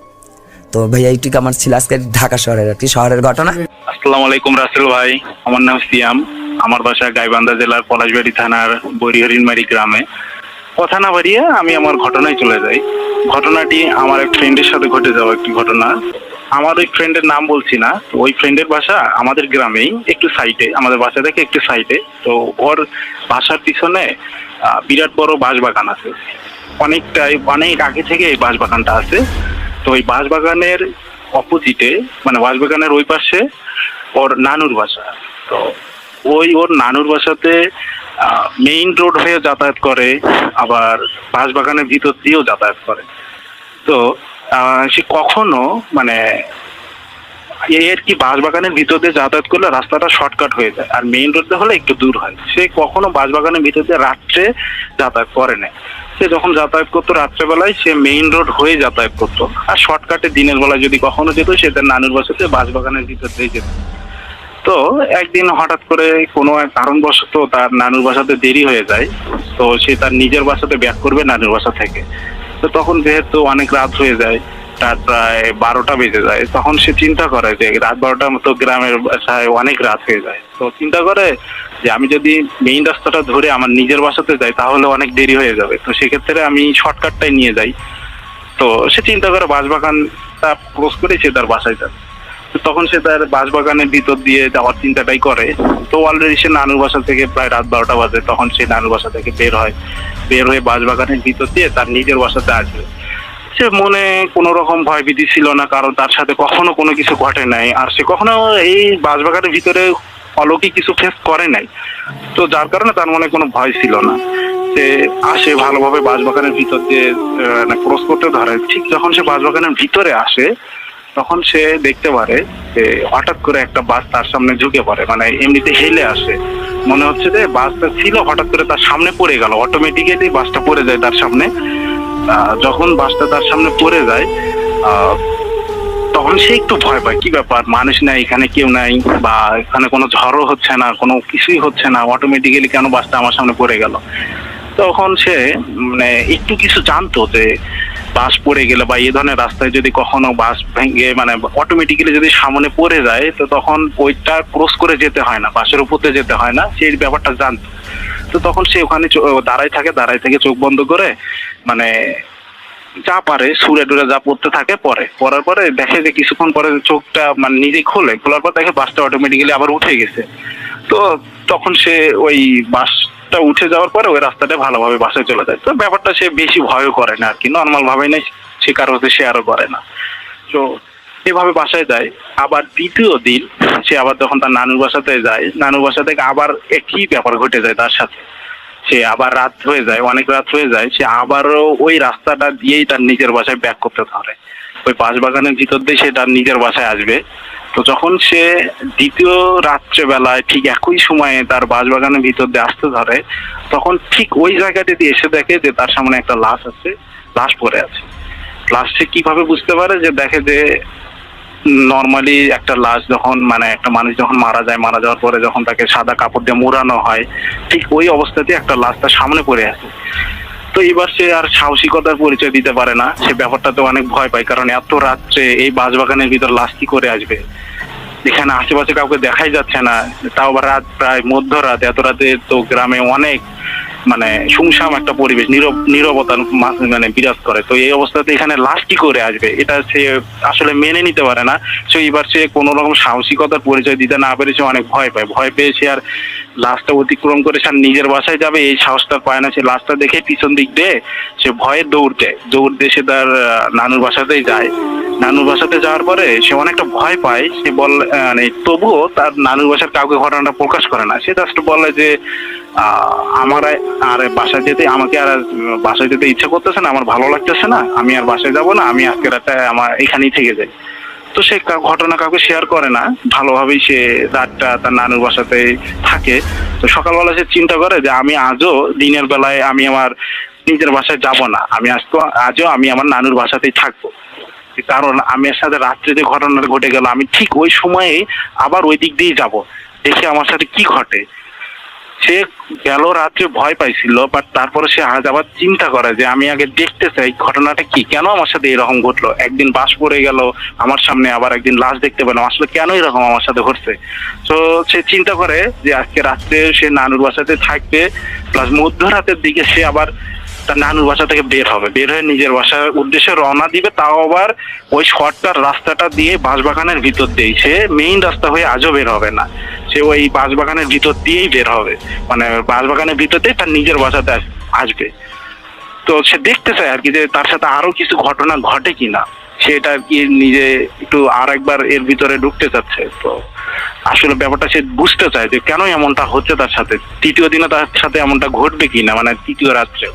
তো ভাইয়া এইটুকু আমার ছিল আজকে ঢাকা শহরের একটি শহরের ঘটনা। আসসালামু আলাইকুম রাসেল ভাই, আমার নাম সিয়াম, আমার বাসা গাইবান্ধা জেলার পলাশবাড়ি থানার বরিহরিণমারি গ্রামে। কথা না বাড়িয়ে আমি আমার ঘটনায় চলে যাই। ঘটনাটি আমার এক ফ্রেন্ডের সাথে ঘটে যাওয়া একটি ঘটনা। আমার ওই ফ্রেন্ডের নাম বলছি না, ওই ফ্রেন্ডের বাসা আমাদের গ্রামেই একটু সাইডে, আমাদের বাসা থেকে একটু সাইডে। তো ওর বাসার পিছনে বিরাট বড় বাঁশবাগান আছে, অনেক আগে থেকে এই বাঁশবাগানটা আছে। তো ওই বাঁশবাগানের অপোজিটে, মানে বাঁশবাগানের ওই পাশে ওর নানুর বাসা। তো ওর নানুর বাসাতে মেইন রোড হয়ে যাতায়াত করে, আবার বাঁশবাগানের ভিতর দিয়েও যাতায়াত করে। তো সে কখনো মানে এর কি বাঁশবাগানের ভিতর দিয়ে যাতায়াত করলে রাস্তাটা শর্টকাট হয়ে যায়, আর মেইন রোড হলে একটু দূর হয়। সে কখনো বাঁশবাগানের ভিতর দিয়ে রাত্রে যাতায়াত করে না। সে যখন যাতায়াত করতো রাত্রেবেলায় সে মেইন রোড হয়ে যাতায়াত করতো, আর শর্টকাটে দিনের বেলায় যদি কখনো যেত সে তার নানুর বাসাতে বাঁশবাগানের ভিতর দিয়ে যেত। তো একদিন হঠাৎ করে কোনো এক কারণবশত তার নানুর বাসাতে দেরি হয়ে যায়। তো সে তার নিজের বাসাতে ব্যাক করবে নানুর বাসা থেকে। তো তখন যেহেতু অনেক রাত হয়ে যায়, তার প্রায় 12টা বেজে যায়, তখন সে চিন্তা করে যে রাত 12টার মতো গ্রামের বাসায় অনেক রাত হয়ে যায়। তো চিন্তা করে যে আমি যদি মেইন রাস্তাটা ধরে আমার নিজের বাসাতে যাই তাহলে অনেক দেরি হয়ে যাবে, তো সেক্ষেত্রে আমি শর্টকাটটাই নিয়ে যাই। তো সে চিন্তা করে বাঁশবাগানটা ক্রস করে সে তার বাসায় যাবে। তখন সে তার বাঁশবাগানের ভিতর দিয়ে যাওয়ার চিন্তাটাই করে। তো অলরেডি সে নানুর বাসা থেকে প্রায় রাত 12টা বাজে, তখন সে নানুর বাসা থেকে বের হয়ে বাঁশবাগানের ভিতর দিয়ে তার নিজের বাসাতে আসবে। সে মনে কোনো রকম ভয়ভীতি ছিল না, কারণ তার সাথে কখনো কোনো কিছু ঘটে নাই, আর সে কখনো এই বাঁশবাগানের ভিতরে অলৌকিক কিছু ফেস করে নাই। তো যার কারণে তার মনে কোনো ভয় ছিল না। সে আসে ভালোভাবে বাঁশবাগানের ভিতর দিয়ে ক্রস করতে ধরে। ঠিক যখন সে বাঁশবাগানের ভিতরে আসে তখন সে দেখতে পারে যে হঠাৎ করে একটা বাস তার সামনে ঝুঁকে পড়ে, মানে এমনিতে হেলে আসে, মনে হচ্ছে যে বাসটা ছিল হঠাৎ করে তার সামনে পড়ে গেল, অটোমেটিক্যালি বাসটা পড়ে যায় তার সামনে। যখন বাসটা তার সামনে পড়ে যায় তখন সে একটু ভয় পায়, কি ব্যাপার, মানুষ নাই এখানে, কেউ নাই, বা এখানে কোনো ঝড়ও হচ্ছে না, কোনো কিছুই হচ্ছে না, অটোমেটিক্যালি কেন বাসটা আমার সামনে পড়ে গেল। তখন সে মানে একটু কিছু জানতো যে বাস পড়ে গেলে বা এই ধরনের রাস্তায় যদি কখনো বাস ভেঙে মানে অটোমেটিক্যালি যদি সামনে পড়ে যায়, তো তখন ওইটা ক্রস করে যেতে হয় না, বাসের উপরে যেতে হয় না, সেই ব্যাপারটা জানতো। তো তখন সে ওখানে দাঁড়ায় থেকে চোখ বন্ধ করে মানে যা পারে সুরে টুরে যা পড়তে থাকে, পড়ার পরে দেখে যে কিছুক্ষণ পরে চোখটা মানে নিজেই খোলার পর দেখে বাসটা অটোমেটিক্যালি আবার উঠে গেছে। তো তখন সে ওই বাসটা উঠে যাওয়ার পরে ওই রাস্তাটা ভালোভাবে বাসায় চলে যায়। তো ব্যাপারটা সে বেশি ভয়ও করে না আর কি, নর্মাল ভাবে নেই, সে কারো হতে শেয়ারও করে না। তো এভাবে বাসায় যায়। আবার দ্বিতীয় দিন সে আবার যখন তার নানুর বাসাতে যায়, নানুর বাসা থেকে আবার একই ব্যাপার ঘটে যায় তার সাথে। সে আবার রাত হয়ে যায়, অনেক রাত হয়ে যায়, সে আবারও ওই রাস্তাটা দিয়েই তার নিজের বাসায় ব্যাক করতে ধরে। ওই বাঁশবাগানের ভিতর দিয়ে সে তার নিজের বাসায় আসবে। তো যখন সে দ্বিতীয় রাত্রেবেলায় ঠিক একই সময়ে তার বাঁশবাগানের ভিতর দিয়ে আসতে ধরে, তখন ঠিক ওই জায়গাতে দিয়ে এসে দেখে যে তার সামনে একটা লাশ পড়ে আছে। লাস্টে কিভাবে বুঝতে পারে, যে দেখে যে নর্মালি একটা লাশ যখন মানে একটা মানুষ যখন মারা যায়, মারা যাওয়ার পরে যখন তাকে সাদা কাপড় দিয়ে মোড়ানো হয়, ঠিক ওই অবস্থাতে একটা লাশ তার সামনে পড়ে আছে। তো এবার সে আর সাহসিকতার পরিচয় দিতে পারে না, সে ব্যাপারটাতে অনেক ভয় পায়, কারণ এত রাত্রে এই বাঁশবাগানের ভিতর লাশ কি করে আসবে, এখানে আশেপাশে কাউকে দেখাই যাচ্ছে না, তাও আবার রাত প্রায় মধ্যরাত, এত রাতে তো গ্রামে অনেক মানে সুমসাম একটা পরিবেশ, নীরবতার মানে বিরাজ করে। তো এই অবস্থাতে এখানে লাশ কি করে আসবে, এটা সে আসলে মেনে নিতে পারে না। সে এবার সে কোনো রকম সাহসিকতার পরিচয় দিতে না পেরে সে অনেক ভয় পায়, ভয় পেয়ে সে আর লাশটা অতিক্রম করে সে আর নিজের বাসায় যাবে এই সাহসটা পায় না। সে লাশটা দেখে পিছন দিক দিয়ে সে ভয়ে দৌড় দিয়ে সে তার নানুর বাসাতেই যায়। নানুর বাসাতে যাওয়ার পরে সে অনেকটা ভয় পায়, সে মানে তবুও তার নানুর বাসার কাউকে ঘটনাটা প্রকাশ করে না। সে জাস্ট বলে যে আমার আর বাসায় যেতে, আমাকে আর বাসায় যেতে ইচ্ছা করতেছে না, আমার ভালো লাগতেছে না, আমি আর বাসায় যাব না, আমি আজকে রাতে আমার এখানেই থেকে যাই। তো সে ঘটনা কাউকে শেয়ার করে না, ভালোভাবেই সে রাতটা তার নানুর বাসাতে থাকে। তো সকালবেলা সে চিন্তা করে যে আমি আজও দিনের বেলায় আমি আমার নিজের বাসায় যাব না, আমি আজও আমি আমার নানুর বাসাতেই থাকবো, কারণ আমি এর সাথে রাত্রে যে ঘটনাটা ঘটে গেল আমি ঠিক ওই সময়ে আবার ওই দিক দিয়ে যাব, দেখি আমার সাথে কি ঘটে। সে গেল রাত্রে ভয় পাইছিল, বাট তারপরে সে আজ আবার চিন্তা করে যে আমি আগে দেখতে চাই ঘটনাটা কি, কেন আমার সাথে এরকম ঘটলো, একদিন বাস পড়ে গেল আমার সামনে, আবার একদিন লাশ দেখতে পেলাম, আসলে কেন এরকম আমার সাথে ঘটছে। তো সে চিন্তা করে যে আজকে রাত্রে সে নানুর বাসাতে থাকবে, প্লাস মধ্যরাতের দিকে সে আবার তার নানুর বাসা থেকে বের হয়ে নিজের বাসার উদ্দেশ্যে রওনা দিবে, তাও আবার ওই শর্টকাট রাস্তাটা দিয়ে বাঁশবাগানের ভিতর দিয়েই, সে মেইন রাস্তা হয়ে আজও বের হবে না, সে ওই বাঁশবাগানের ভিতর দিয়েই বের হবে, মানে বাঁশবাগানের ভিতর দিয়ে তার নিজের বাসাতে আসবে। তো সে দেখতে চায় আর কি যে তার সাথে আরো কিছু ঘটনা ঘটে কিনা, সেটা আর কি নিজে একটু আর একবার এর ভিতরে ঢুকতে চাচ্ছে। তো আসলে ব্যাপারটা সে বুঝতে চায় যে কেন এমনটা হচ্ছে তার সাথে, তৃতীয় দিনে তার সাথে এমনটা ঘটবে কিনা, মানে তৃতীয় রাত্রে।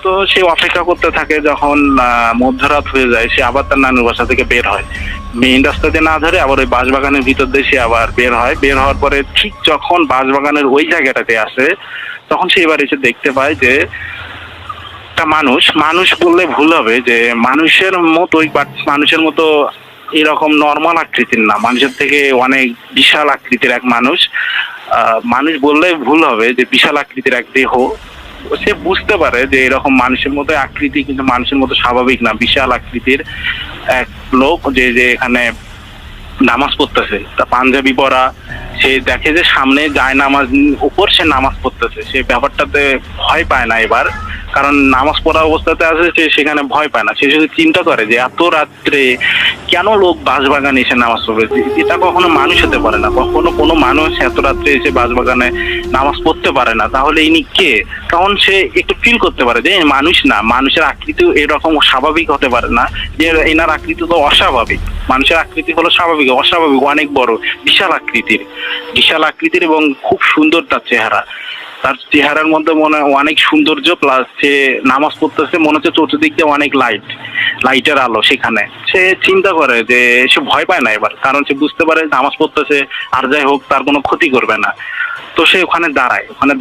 তো সে অপেক্ষা করতে থাকে, যখন মধ্যরাত হয়ে যায় সে আবার তার নানুর বাসা থেকে বের হয়, মেইন রাস্তা দিয়ে না ধরে আবার ওই বাঁশবাগানের ভিতর দিয়ে সে আবার বের হয়। বের হওয়ার পরে ঠিক যখন বাঁশবাগানের ওই জায়গাটাতে আসে, তখন সে এবার এসে দেখতে পায় যে একটা মানুষ বললে ভুল হবে, যে মানুষের মতোই, বাট মানুষের মতো এরকম নর্মাল আকৃতির না, মানুষের থেকে অনেক বিশাল আকৃতির এক মানুষ বললে ভুল হবে, যে বিশাল আকৃতির এক দেহ। সে বুঝতে পারে যে এরকম মানুষের মতো আকৃতি কিন্তু মানুষের মতো স্বাভাবিক না, বিশাল আকৃতির এক লোক যে এখানে নামাজ পড়তেছে, তা পাঞ্জাবি পরা, সে দেখে যে সামনে যায় নামাজ উপর সে নামাজ পড়তেছে, সে ব্যাপারটাতে ভয় পায় না এবার, কারণ নামাজ পড়া অবস্থাতে আছে, সে সেখানে ভয় পায় না। সে শুধু চিন্তা করে যে এত রাত্রে কেন লোক বাঁশবাগানে এসে নামাজ পড়বে, এটা কখনো মানুষ হতে পারে না, কখনো কোনো মানুষ এত রাত্রে এসে বাঁশবাগানে নামাজ পড়তে পারে না, তাহলে ইনি কে? তখন সে একটু ফিল করতে পারে যে মানুষ না, মানুষের আকৃতি এরকম স্বাভাবিক হতে পারে না, যে এনার আকৃতি তো অস্বাভাবিক, মানুষের আকৃতি হলো স্বাভাবিক, অস্বাভাবিক অনেক বড় বিশাল আকৃতির এবং খুব সুন্দর তার চেহারা, তার চেহারার মধ্যে মনে অনেক সৌন্দর্য, প্লাস সে নামাজ পড়তেছে, মনে হচ্ছে চতুর্দিক দিয়ে অনেক লাইটের আলো সেখানে। সে চিন্তা করে যে সে ভয় পায় না এবার, কারণ সে বুঝতে পারে নামাজ পড়তেছে আর যাই হোক তার কোনো ক্ষতি করবে না। তো সে ওখানে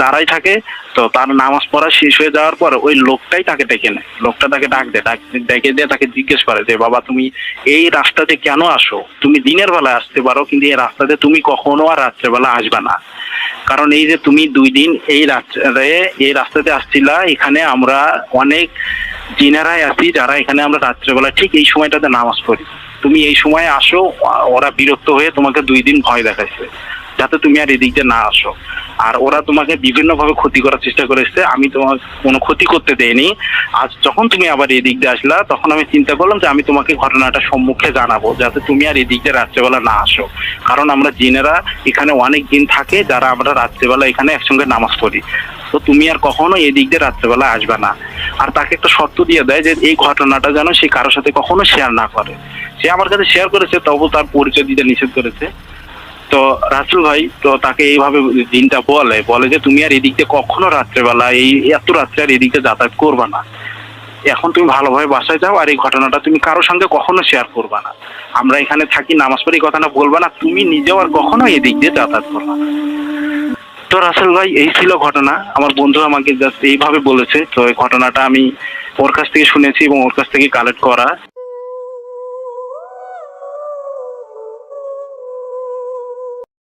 দাঁড়াই থাকে। তো তার নামাজ পড়া শেষ হয়ে যাওয়ার পর ওই লোকটাই তাকে ডেকে নেয়, লোকটা তাকে ডেকে দিয়ে তাকে জিজ্ঞেস করে যে বাবা তুমি এই রাস্তাতে কেন আসো, তুমি দিনের বেলা আসতে পারো কিন্তু এই রাস্তাতে তুমি কখনো আর রাত্রেবেলা আসবে না, কারণ এই যে তুমি 2 দিন এই রাস্তাতে আসছিলা, এখানে আমরা অনেক জিনেরাই আছি যারা এখানে আমরা রাত্রেবেলা ঠিক এই সময়টাতে নামাজ পড়ি, তুমি এই সময় আসো, ওরা বিরক্ত হয়ে তোমাকে 2 দিন ভয় দেখাইছে যাতে তুমি আর এদিক দিয়ে না আসো, আর ওরা তোমাকে বিভিন্ন ভাবে ক্ষতি করার চেষ্টা করেছে, আমি তোমার কোনো ক্ষতি করতে দেইনি। আজ যখন তুমি আবার এদিক দিয়ে আসলা তখন আমি চিন্তা করলাম যে আমি তোমাকে ঘটনাটা সম্মুখে জানাবো যাতে তুমি আর এদিক দিয়ে রাত্রেবেলা না আসো, কারণ আমরা জিনেরা এখানে অনেক দিন থাকে যারা আমরা রাত্রেবেলা এখানে একসঙ্গে নামাজ পড়ি, তো তুমি আর কখনো এদিক দিয়ে রাত্রেবেলা আসবে না। আর তাকে একটা শর্ত দিয়ে দেয় যে এই ঘটনাটা যেন সে কারোর সাথে কখনো শেয়ার না করে। সে আমার কাছে শেয়ার করেছে, তবু তার পরিচয় দিতে নিষেধ করেছে। তো রাসেল ভাই তো তাকে এইভাবে দিনটা বলে যে তুমি আর এদিক দিয়ে কখনো রাত্রেবেলা এত রাত্রে আর এদিক দিয়ে যাতায়াত করবা না, এখন তুমি ভালোভাবে বাসায় যাও, আর এই ঘটনাটা তুমি কারোর সঙ্গে কখনো শেয়ার করবা না, আমরা এখানে থাকি নামাজ পড়ি কথাটা বলবা না, তুমি নিজেও আর কখনো এদিক দিয়ে যাতায়াত করবা না। তো রাসেল ভাই এই ছিল ঘটনা, আমার বন্ধু আমাকে জাস্ট এইভাবে বলেছে, তো এই ঘটনাটা আমি ওর কাছ থেকে শুনেছি এবং ওর কাছ থেকে কালেক্ট করা